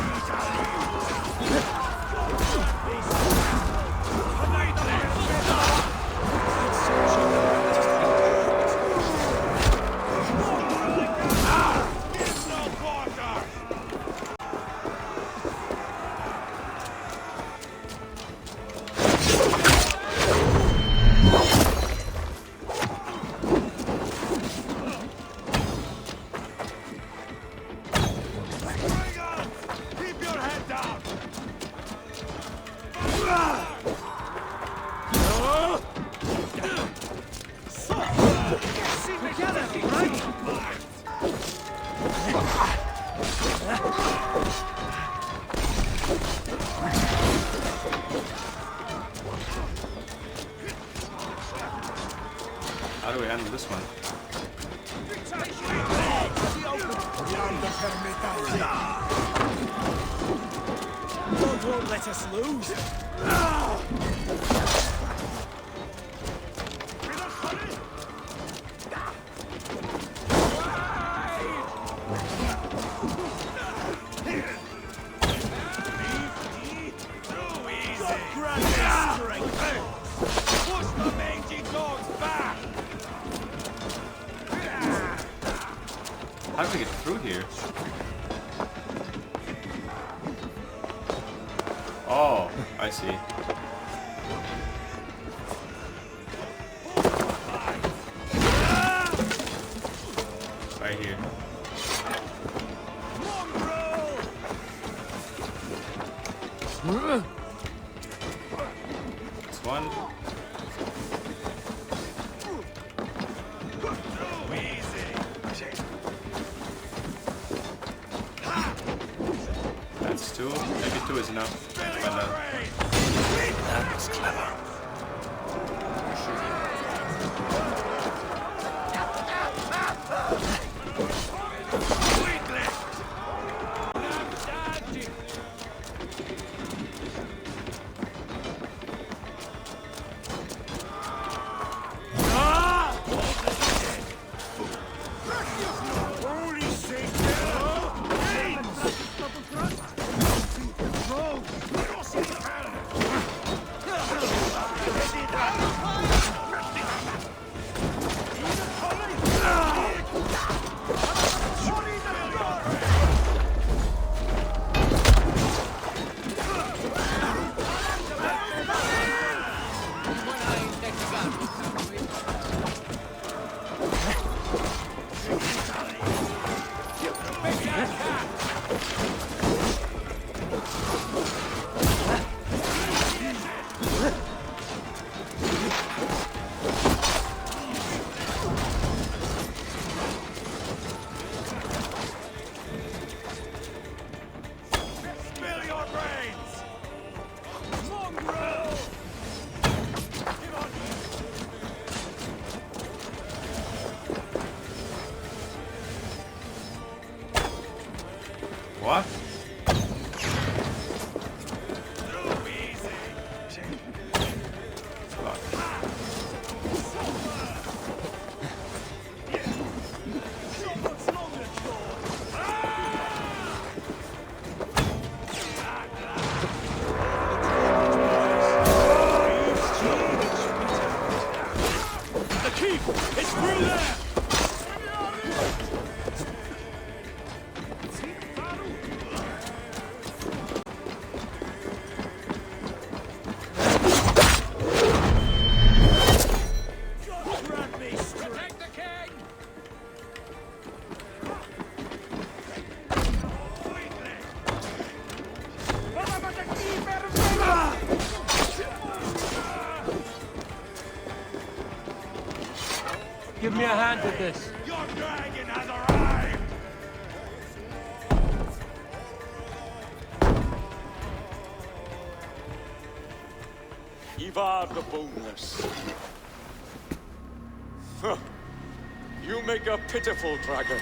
Speaker 7: How do we handle this one?
Speaker 20: God won't let us lose.
Speaker 7: How do we get through here? Oh, I see. Right here. This one. That's 2. Maybe 2 is enough.
Speaker 2: That was clever. Give me a hand with this.
Speaker 20: Your dragon has arrived! Ivar the Boneless. Huh. You make a pitiful dragon.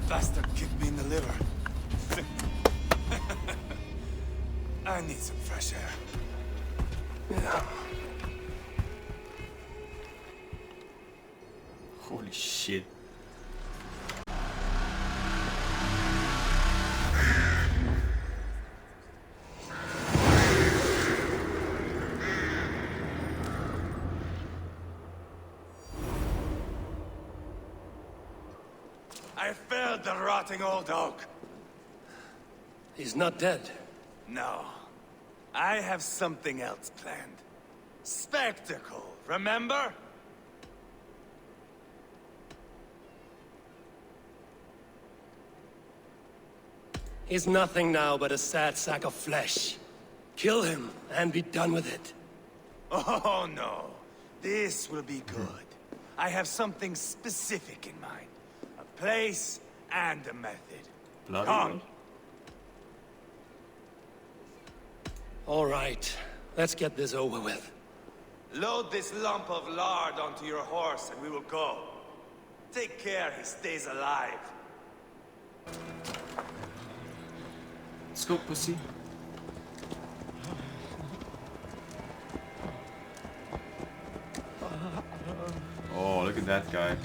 Speaker 8: Bastard kicked me in the liver. I need some fresh air.
Speaker 2: Yeah.
Speaker 7: Holy shit.
Speaker 8: I felled the rotting old oak.
Speaker 2: He's not dead.
Speaker 8: No. I have something else planned. Spectacle, remember?
Speaker 2: He's nothing now but a sad sack of flesh. Kill him and be done with it.
Speaker 8: Oh no. This will be good. I have something specific in mind. A place and a method.
Speaker 7: Bloody
Speaker 8: Come.
Speaker 7: hell.
Speaker 2: All right, let's get this over with.
Speaker 8: Load this lump of lard onto your horse and we will go. Take care he stays alive.
Speaker 7: Let's go, pussy. Oh, look at that guy.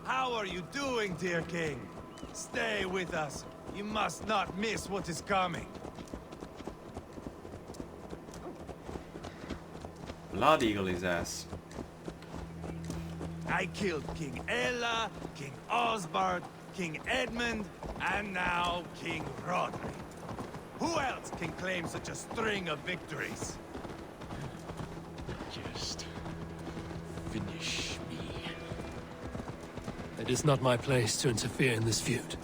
Speaker 8: How are you doing, dear king? Stay with us. You must not miss what is coming.
Speaker 7: Blood eagle his ass.
Speaker 8: I killed King Ella, King Osbert, King Edmund, and now King Rodri. Who else can claim such a string of victories?
Speaker 2: Just finish me. It is not my place to interfere in this feud.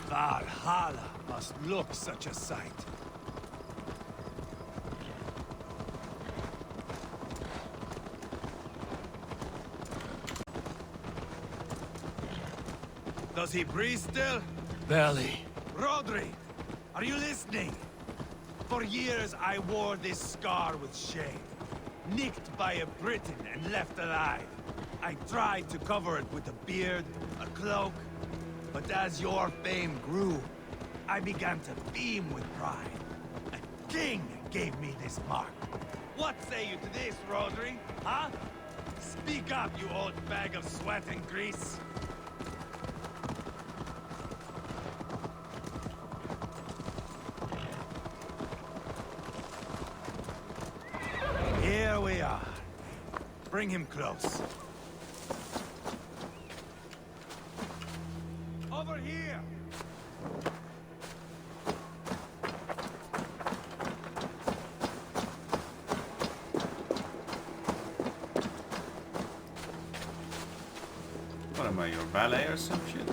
Speaker 8: Valhalla must look such a sight. Does he breathe still?
Speaker 2: Barely.
Speaker 8: Rodri, are you listening? For years I wore this scar with shame. Nicked by a Briton and left alive. I tried to cover it with a beard, a cloak, but as your fame grew, I began to beam with pride. A king gave me this mark. What say you to this, Rodri? Huh? Speak up, you old bag of sweat and grease. Here we are. Bring him close. Over here!
Speaker 7: What am I, your valet or some shit?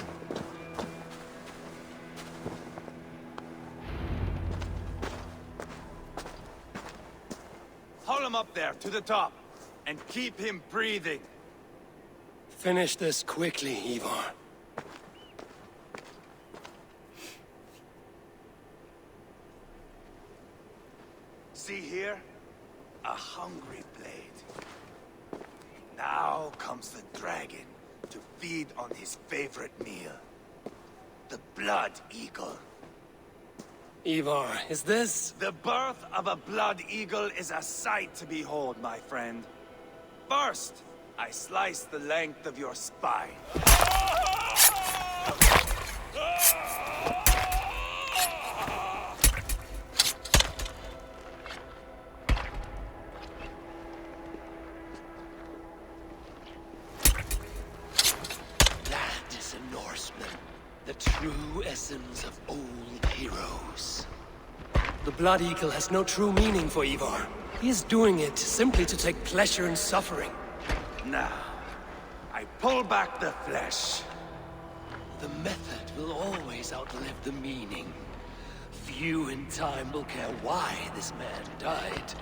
Speaker 8: Haul him up there, to the top, and keep him breathing.
Speaker 2: Finish this quickly, Ivar.
Speaker 8: See here? A hungry blade. Now comes the dragon to feed on his favorite meal. The blood eagle.
Speaker 2: Ivar, is this?
Speaker 8: The birth of a blood eagle is a sight to behold, my friend. First, I slice the length of your spine.
Speaker 2: That is a Norseman. The true essence of old heroes. The Blood Eagle has no true meaning for Ivar. He is doing it simply to take pleasure in suffering.
Speaker 8: Now, I pull back the flesh.
Speaker 2: The method will always outlive the meaning. Few in time will care why this man died.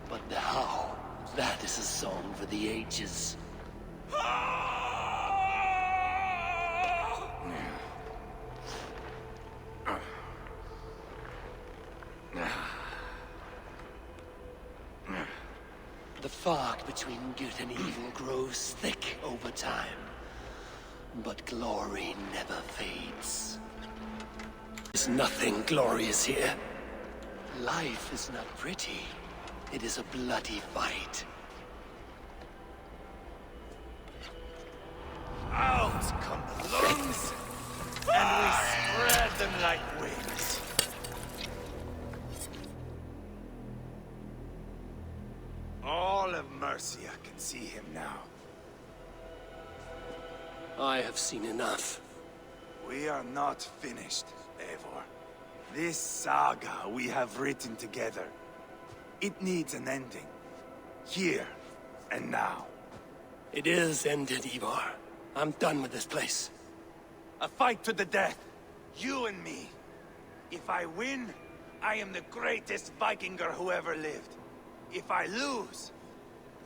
Speaker 2: But the how, that is a song for the ages. The fog between good and evil grows thick over time. But glory never fades. There's nothing glorious here. Life is not pretty. It is a bloody fight.
Speaker 8: Out come the lungs, and we spread them like wings. All of Mercia can see him now.
Speaker 2: I have seen enough.
Speaker 8: We are not finished, Eivor. This saga we have written together, it needs an ending. Here and now.
Speaker 2: It is ended, Ivar. I'm done with this place.
Speaker 8: A fight to the death. You and me. If I win, I am the greatest Vikinger who ever lived. If I lose,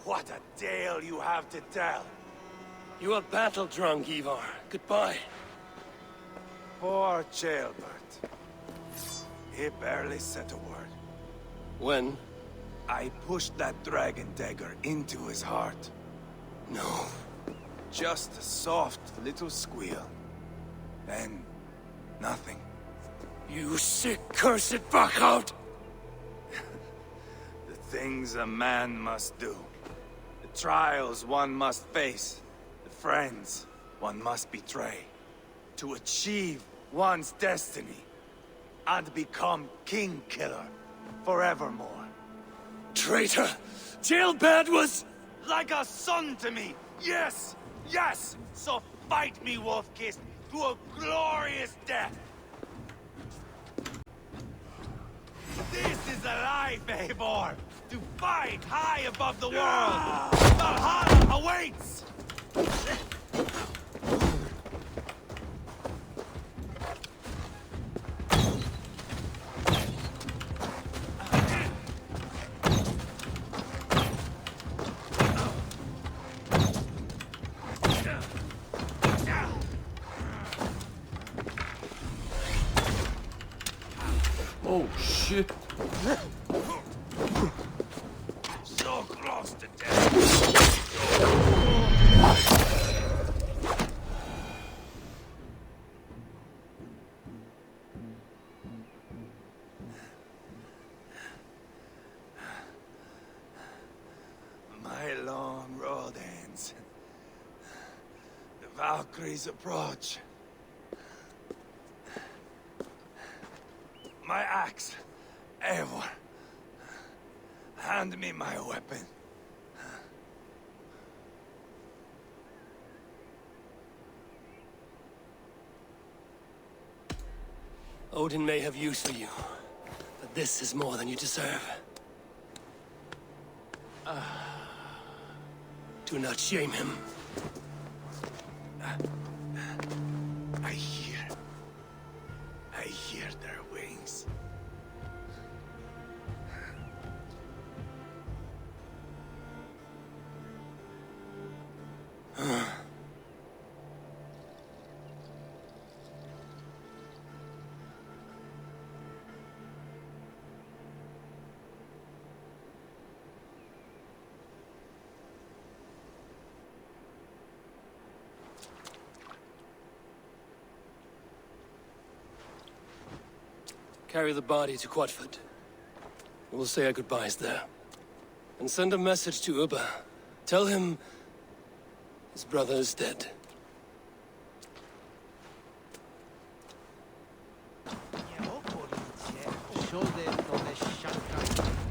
Speaker 8: what a tale you have to tell.
Speaker 2: You are battle-drunk, Ivar. Goodbye.
Speaker 8: Poor Jailbert. He barely said a word.
Speaker 2: When?
Speaker 8: I pushed that dragon dagger into his heart.
Speaker 2: No.
Speaker 8: Just a soft little squeal. Then, nothing.
Speaker 2: You sick, cursed fuck-out!
Speaker 8: The things a man must do. The trials one must face. The friends one must betray. To achieve one's destiny. And become King Killer forevermore.
Speaker 2: Traitor! Jailbird was...
Speaker 8: like a son to me! Yes! Yes! So fight me, Wolf-Kissed, to a glorious death! This is a life, Eivor! To fight high above the world! Valhalla awaits!
Speaker 7: Oh shit.
Speaker 8: So close to death. My long road ends. The Valkyries approach. My axe, Eivor. Hand me my weapon.
Speaker 2: Odin may have use for you, but this is more than you deserve. Do not shame him.
Speaker 13: I hear their wings.
Speaker 2: Carry the body to Quatford. We'll say our goodbyes there. And send a message to Ubba. Tell him his brother is dead.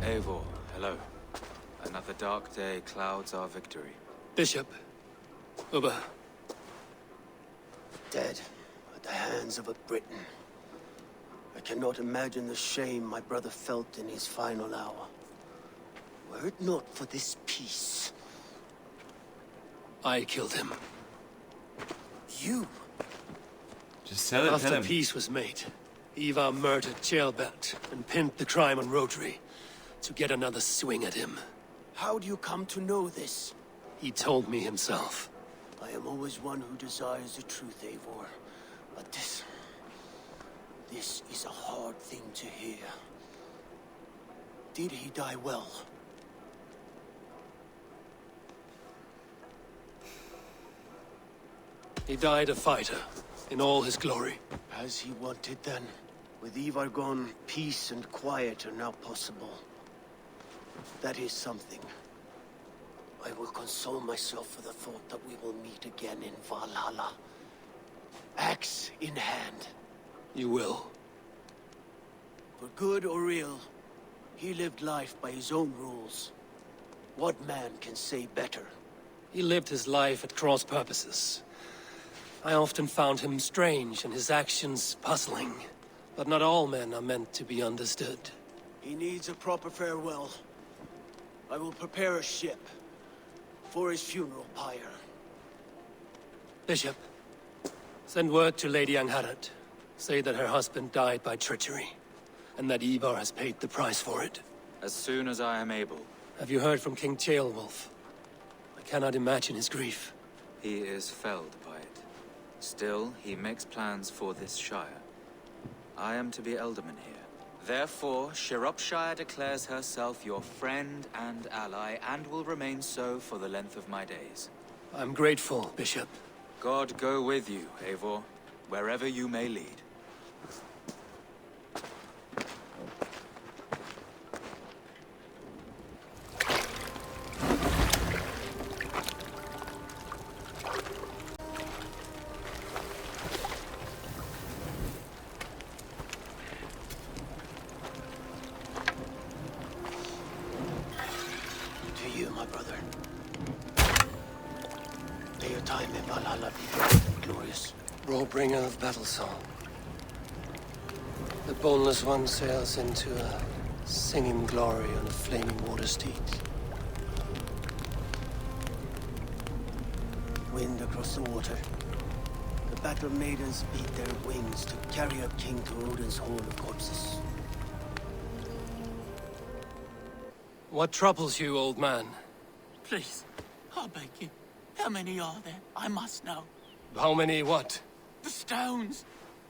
Speaker 21: Eivor, hello. Another dark day clouds our victory.
Speaker 2: Bishop. Ubba.
Speaker 9: Dead at the hands of a Briton. I cannot imagine the shame my brother felt in his final hour. Were it not for this peace...
Speaker 2: I killed him.
Speaker 9: You?
Speaker 7: Just tell
Speaker 2: After
Speaker 7: him.
Speaker 2: peace was made, Ivar murdered Ceolbert and pinned the crime on Rotary to get another swing at him.
Speaker 9: How do you come to know this?
Speaker 2: He told me himself.
Speaker 9: I am always one who desires the truth, Eivor. But this is a hard thing to hear. Did he die well?
Speaker 2: He died a fighter, in all his glory.
Speaker 9: As he wanted then. With Ivar gone, peace and quiet are now possible. That is something. I will console myself with the thought that we will meet again in Valhalla. Axe in hand.
Speaker 2: You will.
Speaker 9: For good or ill, he lived life by his own rules. What man can say better?
Speaker 2: He lived his life at cross purposes. I often found him strange and his actions puzzling. But not all men are meant to be understood.
Speaker 9: He needs a proper farewell. I will prepare a ship for his funeral pyre.
Speaker 2: Bishop, send word to Lady Angharad. Say that her husband died by treachery, and that Ivar has paid the price for it.
Speaker 21: As soon as I am able.
Speaker 2: Have you heard from King Ceolwulf? I cannot imagine his grief.
Speaker 21: He is felled by it. Still, he makes plans for this shire. I am to be Alderman here. Therefore, Shropshire declares herself your friend and ally, and will remain so for the length of my days.
Speaker 2: I'm grateful, Bishop.
Speaker 21: God go with you, Eivor, wherever you may lead.
Speaker 9: To you, my brother. May your time in Valhalla be bright and glorious.
Speaker 2: Rollbringer of battle song. The boneless one sails into a singing glory on a flaming water steed.
Speaker 9: Wind across the water. The battle maidens beat their wings to carry a king to Odin's hall of corpses.
Speaker 2: What troubles you, old man?
Speaker 22: Please, I beg you. How many are there? I must know.
Speaker 2: How many what?
Speaker 22: The stones.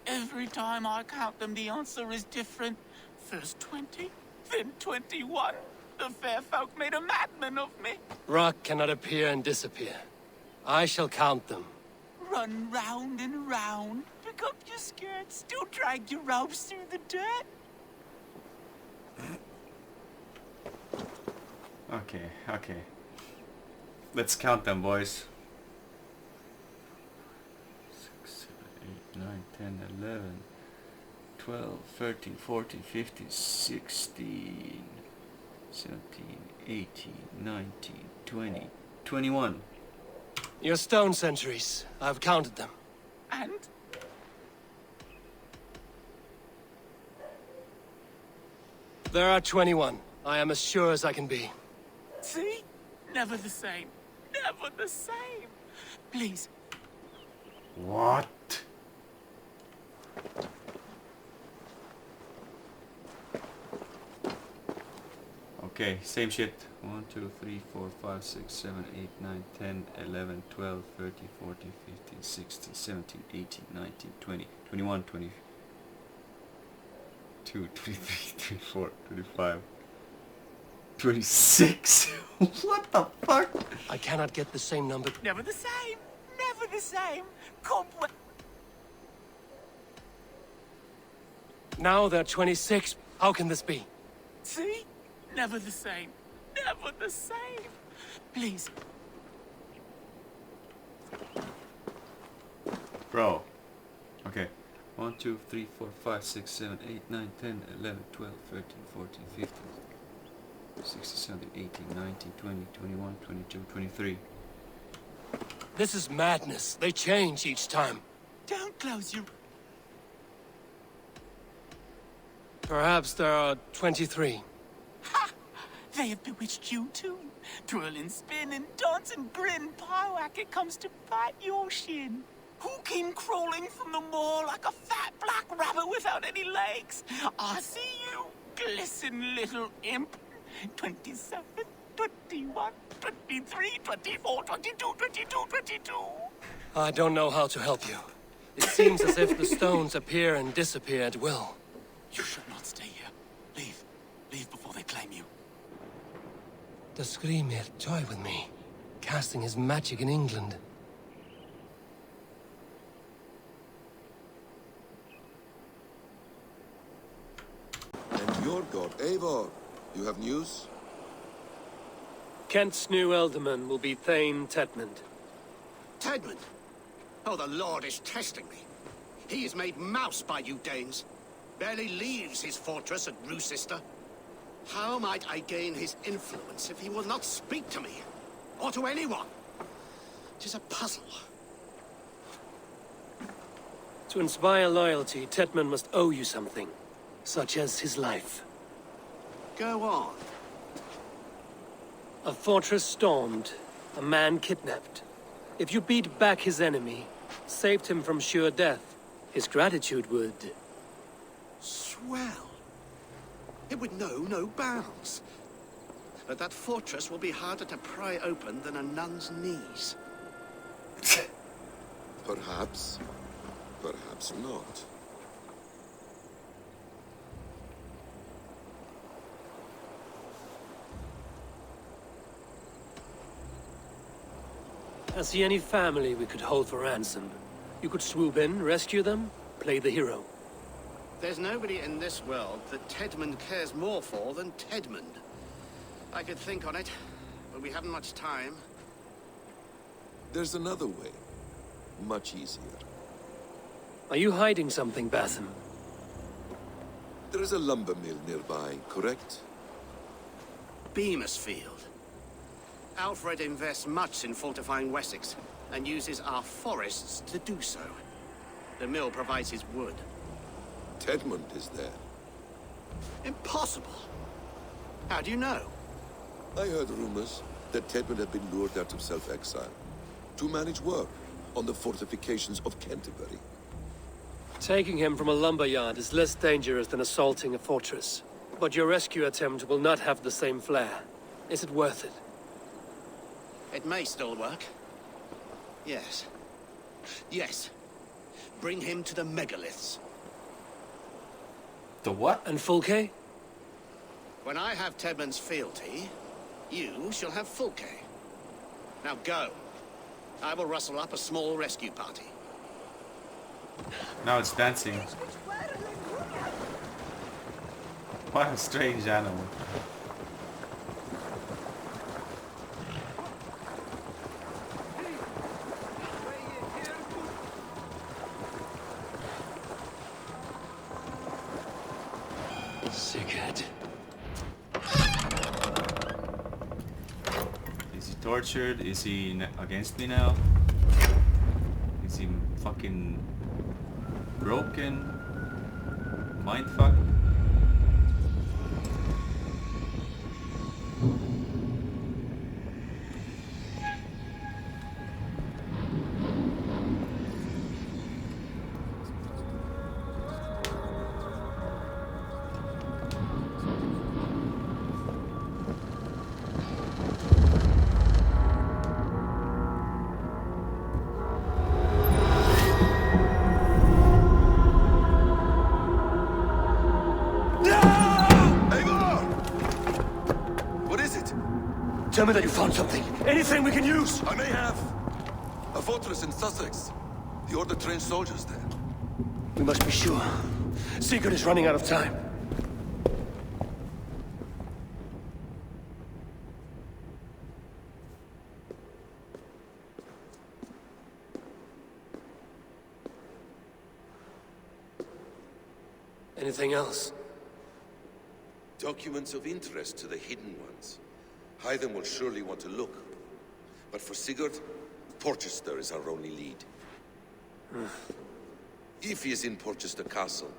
Speaker 22: Every time I count them, the answer is different. First 20, then 21. The fair folk made a madman of me.
Speaker 2: Rock cannot appear and disappear. I shall count them.
Speaker 22: Run round and round. Pick up your skirts. Still drag your robes through the dirt.
Speaker 7: Okay. Let's count them, boys. 6, 7, 8, 9, 10, 11, 12, 13, 14, 15, 16, 17, 18, 19, 20, 21.
Speaker 2: Your stone sentries. I've counted them.
Speaker 22: And?
Speaker 2: There are 21. I am as sure as I can be.
Speaker 22: See? Never the same. Never the same. Please.
Speaker 7: What? Okay, same shit. 1, 2, 3, 4, 5, 6, 7, 8, 9, 10, 11, 12, 13, 14, 15, 16, 17, 18, 19, 20, 21, 22, 23, 24, 25, 26. What the fuck?
Speaker 2: I cannot get the same number.
Speaker 22: Never the same. Never the same. Compl
Speaker 2: Now there are 26. How can this be?
Speaker 22: See? Never the same. Never the same. Please.
Speaker 7: Bro. Okay. 1, 2, 3, 4, 5, 6, 7, 8, 9, 10, 11, 12, 13, 14, 15, 16, 17, 18, 19, 20, 21, 22, 23.
Speaker 2: This is madness. They change each time.
Speaker 22: Don't close your...
Speaker 2: Perhaps there are 23.
Speaker 22: Ha! They have bewitched you too. Twirl and spin and dance and grin. Pywhack, it comes to bite your shin. Who came crawling from the moor like a fat black rabbit without any legs? I see you, glisten little imp. 27, 21, 23, 24, 22, 22, 22.
Speaker 2: I don't know how to help you. It seems as if the stones appear and disappear at will.
Speaker 22: You should not stay here. Leave. Leave before they claim you.
Speaker 2: The Skrymir toy with me, casting his magic in England.
Speaker 3: And your god, Eivor. You have news?
Speaker 2: Kent's new ealdorman will be Thane Tedmund.
Speaker 9: Tedmund? Oh, the Lord is testing me. He is made mouse by you Danes. Barely leaves his fortress at Roosister. How might I gain his influence if he will not speak to me? Or to anyone? 'Tis a puzzle.
Speaker 2: To inspire loyalty, Tedmund must owe you something, such as his life.
Speaker 9: Go on.
Speaker 2: A fortress stormed, a man kidnapped. If you beat back his enemy, saved him from sure death, his gratitude would...
Speaker 9: Swell. It would know no bounds. But that fortress will be harder to pry open than a nun's knees.
Speaker 3: Perhaps. Perhaps not.
Speaker 2: I see any family we could hold for ransom. You could swoop in, rescue them, play the hero.
Speaker 9: There's nobody in this world that Tedmund cares more for than Tedmund. I could think on it, but we haven't much time.
Speaker 3: There's another way. Much easier.
Speaker 2: Are you hiding something, Batham?
Speaker 3: There is a lumber mill nearby, correct?
Speaker 9: Beamisfield. Alfred invests much in fortifying Wessex, and uses our forests to do so. The mill provides his wood.
Speaker 3: Tedmund is there.
Speaker 9: Impossible! How do you know?
Speaker 3: I heard rumors that Tedmund had been lured out of self-exile to manage work on the fortifications of Canterbury.
Speaker 2: Taking him from a lumberyard is less dangerous than assaulting a fortress. But your rescue attempt will not have the same flair. Is it worth it?
Speaker 9: It may still work. Yes. Yes. Bring him to the megaliths.
Speaker 7: The what?
Speaker 2: And Fulke?
Speaker 9: When I have Tedmund's fealty, you shall have Fulke. Now go. I will rustle up a small rescue party.
Speaker 7: Now it's dancing. What a strange animal.
Speaker 2: Sigurd.
Speaker 7: Is he tortured? Is he against me now? Is he fucking broken? Mindfuck?
Speaker 2: Tell me that you found something. Anything we can use!
Speaker 3: I may have. A fortress in Sussex. The Order trained soldiers there.
Speaker 2: We must be sure. Sigurd is running out of time. Anything else?
Speaker 3: Documents of interest to the hidden ones. Hythen will surely want to look. But for Sigurd, Porchester is our only lead. If he is in Porchester Castle,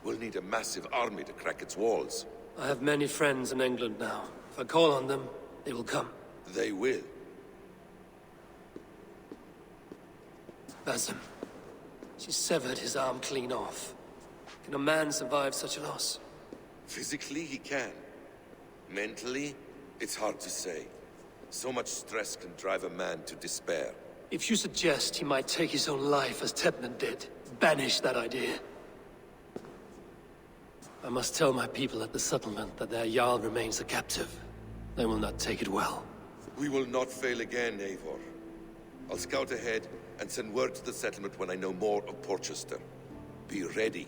Speaker 3: we'll need a massive army to crack its walls.
Speaker 2: I have many friends in England now. If I call on them, they will come.
Speaker 3: They will.
Speaker 2: Basim. She severed his arm clean off. Can a man survive such a loss?
Speaker 3: Physically, he can. Mentally, it's hard to say. So much stress can drive a man to despair.
Speaker 2: If you suggest he might take his own life as Tednan did, banish that idea. I must tell my people at the settlement that their Jarl remains a captive. They will not take it well.
Speaker 3: We will not fail again, Eivor. I'll scout ahead and send word to the settlement when I know more of Porchester. Be ready.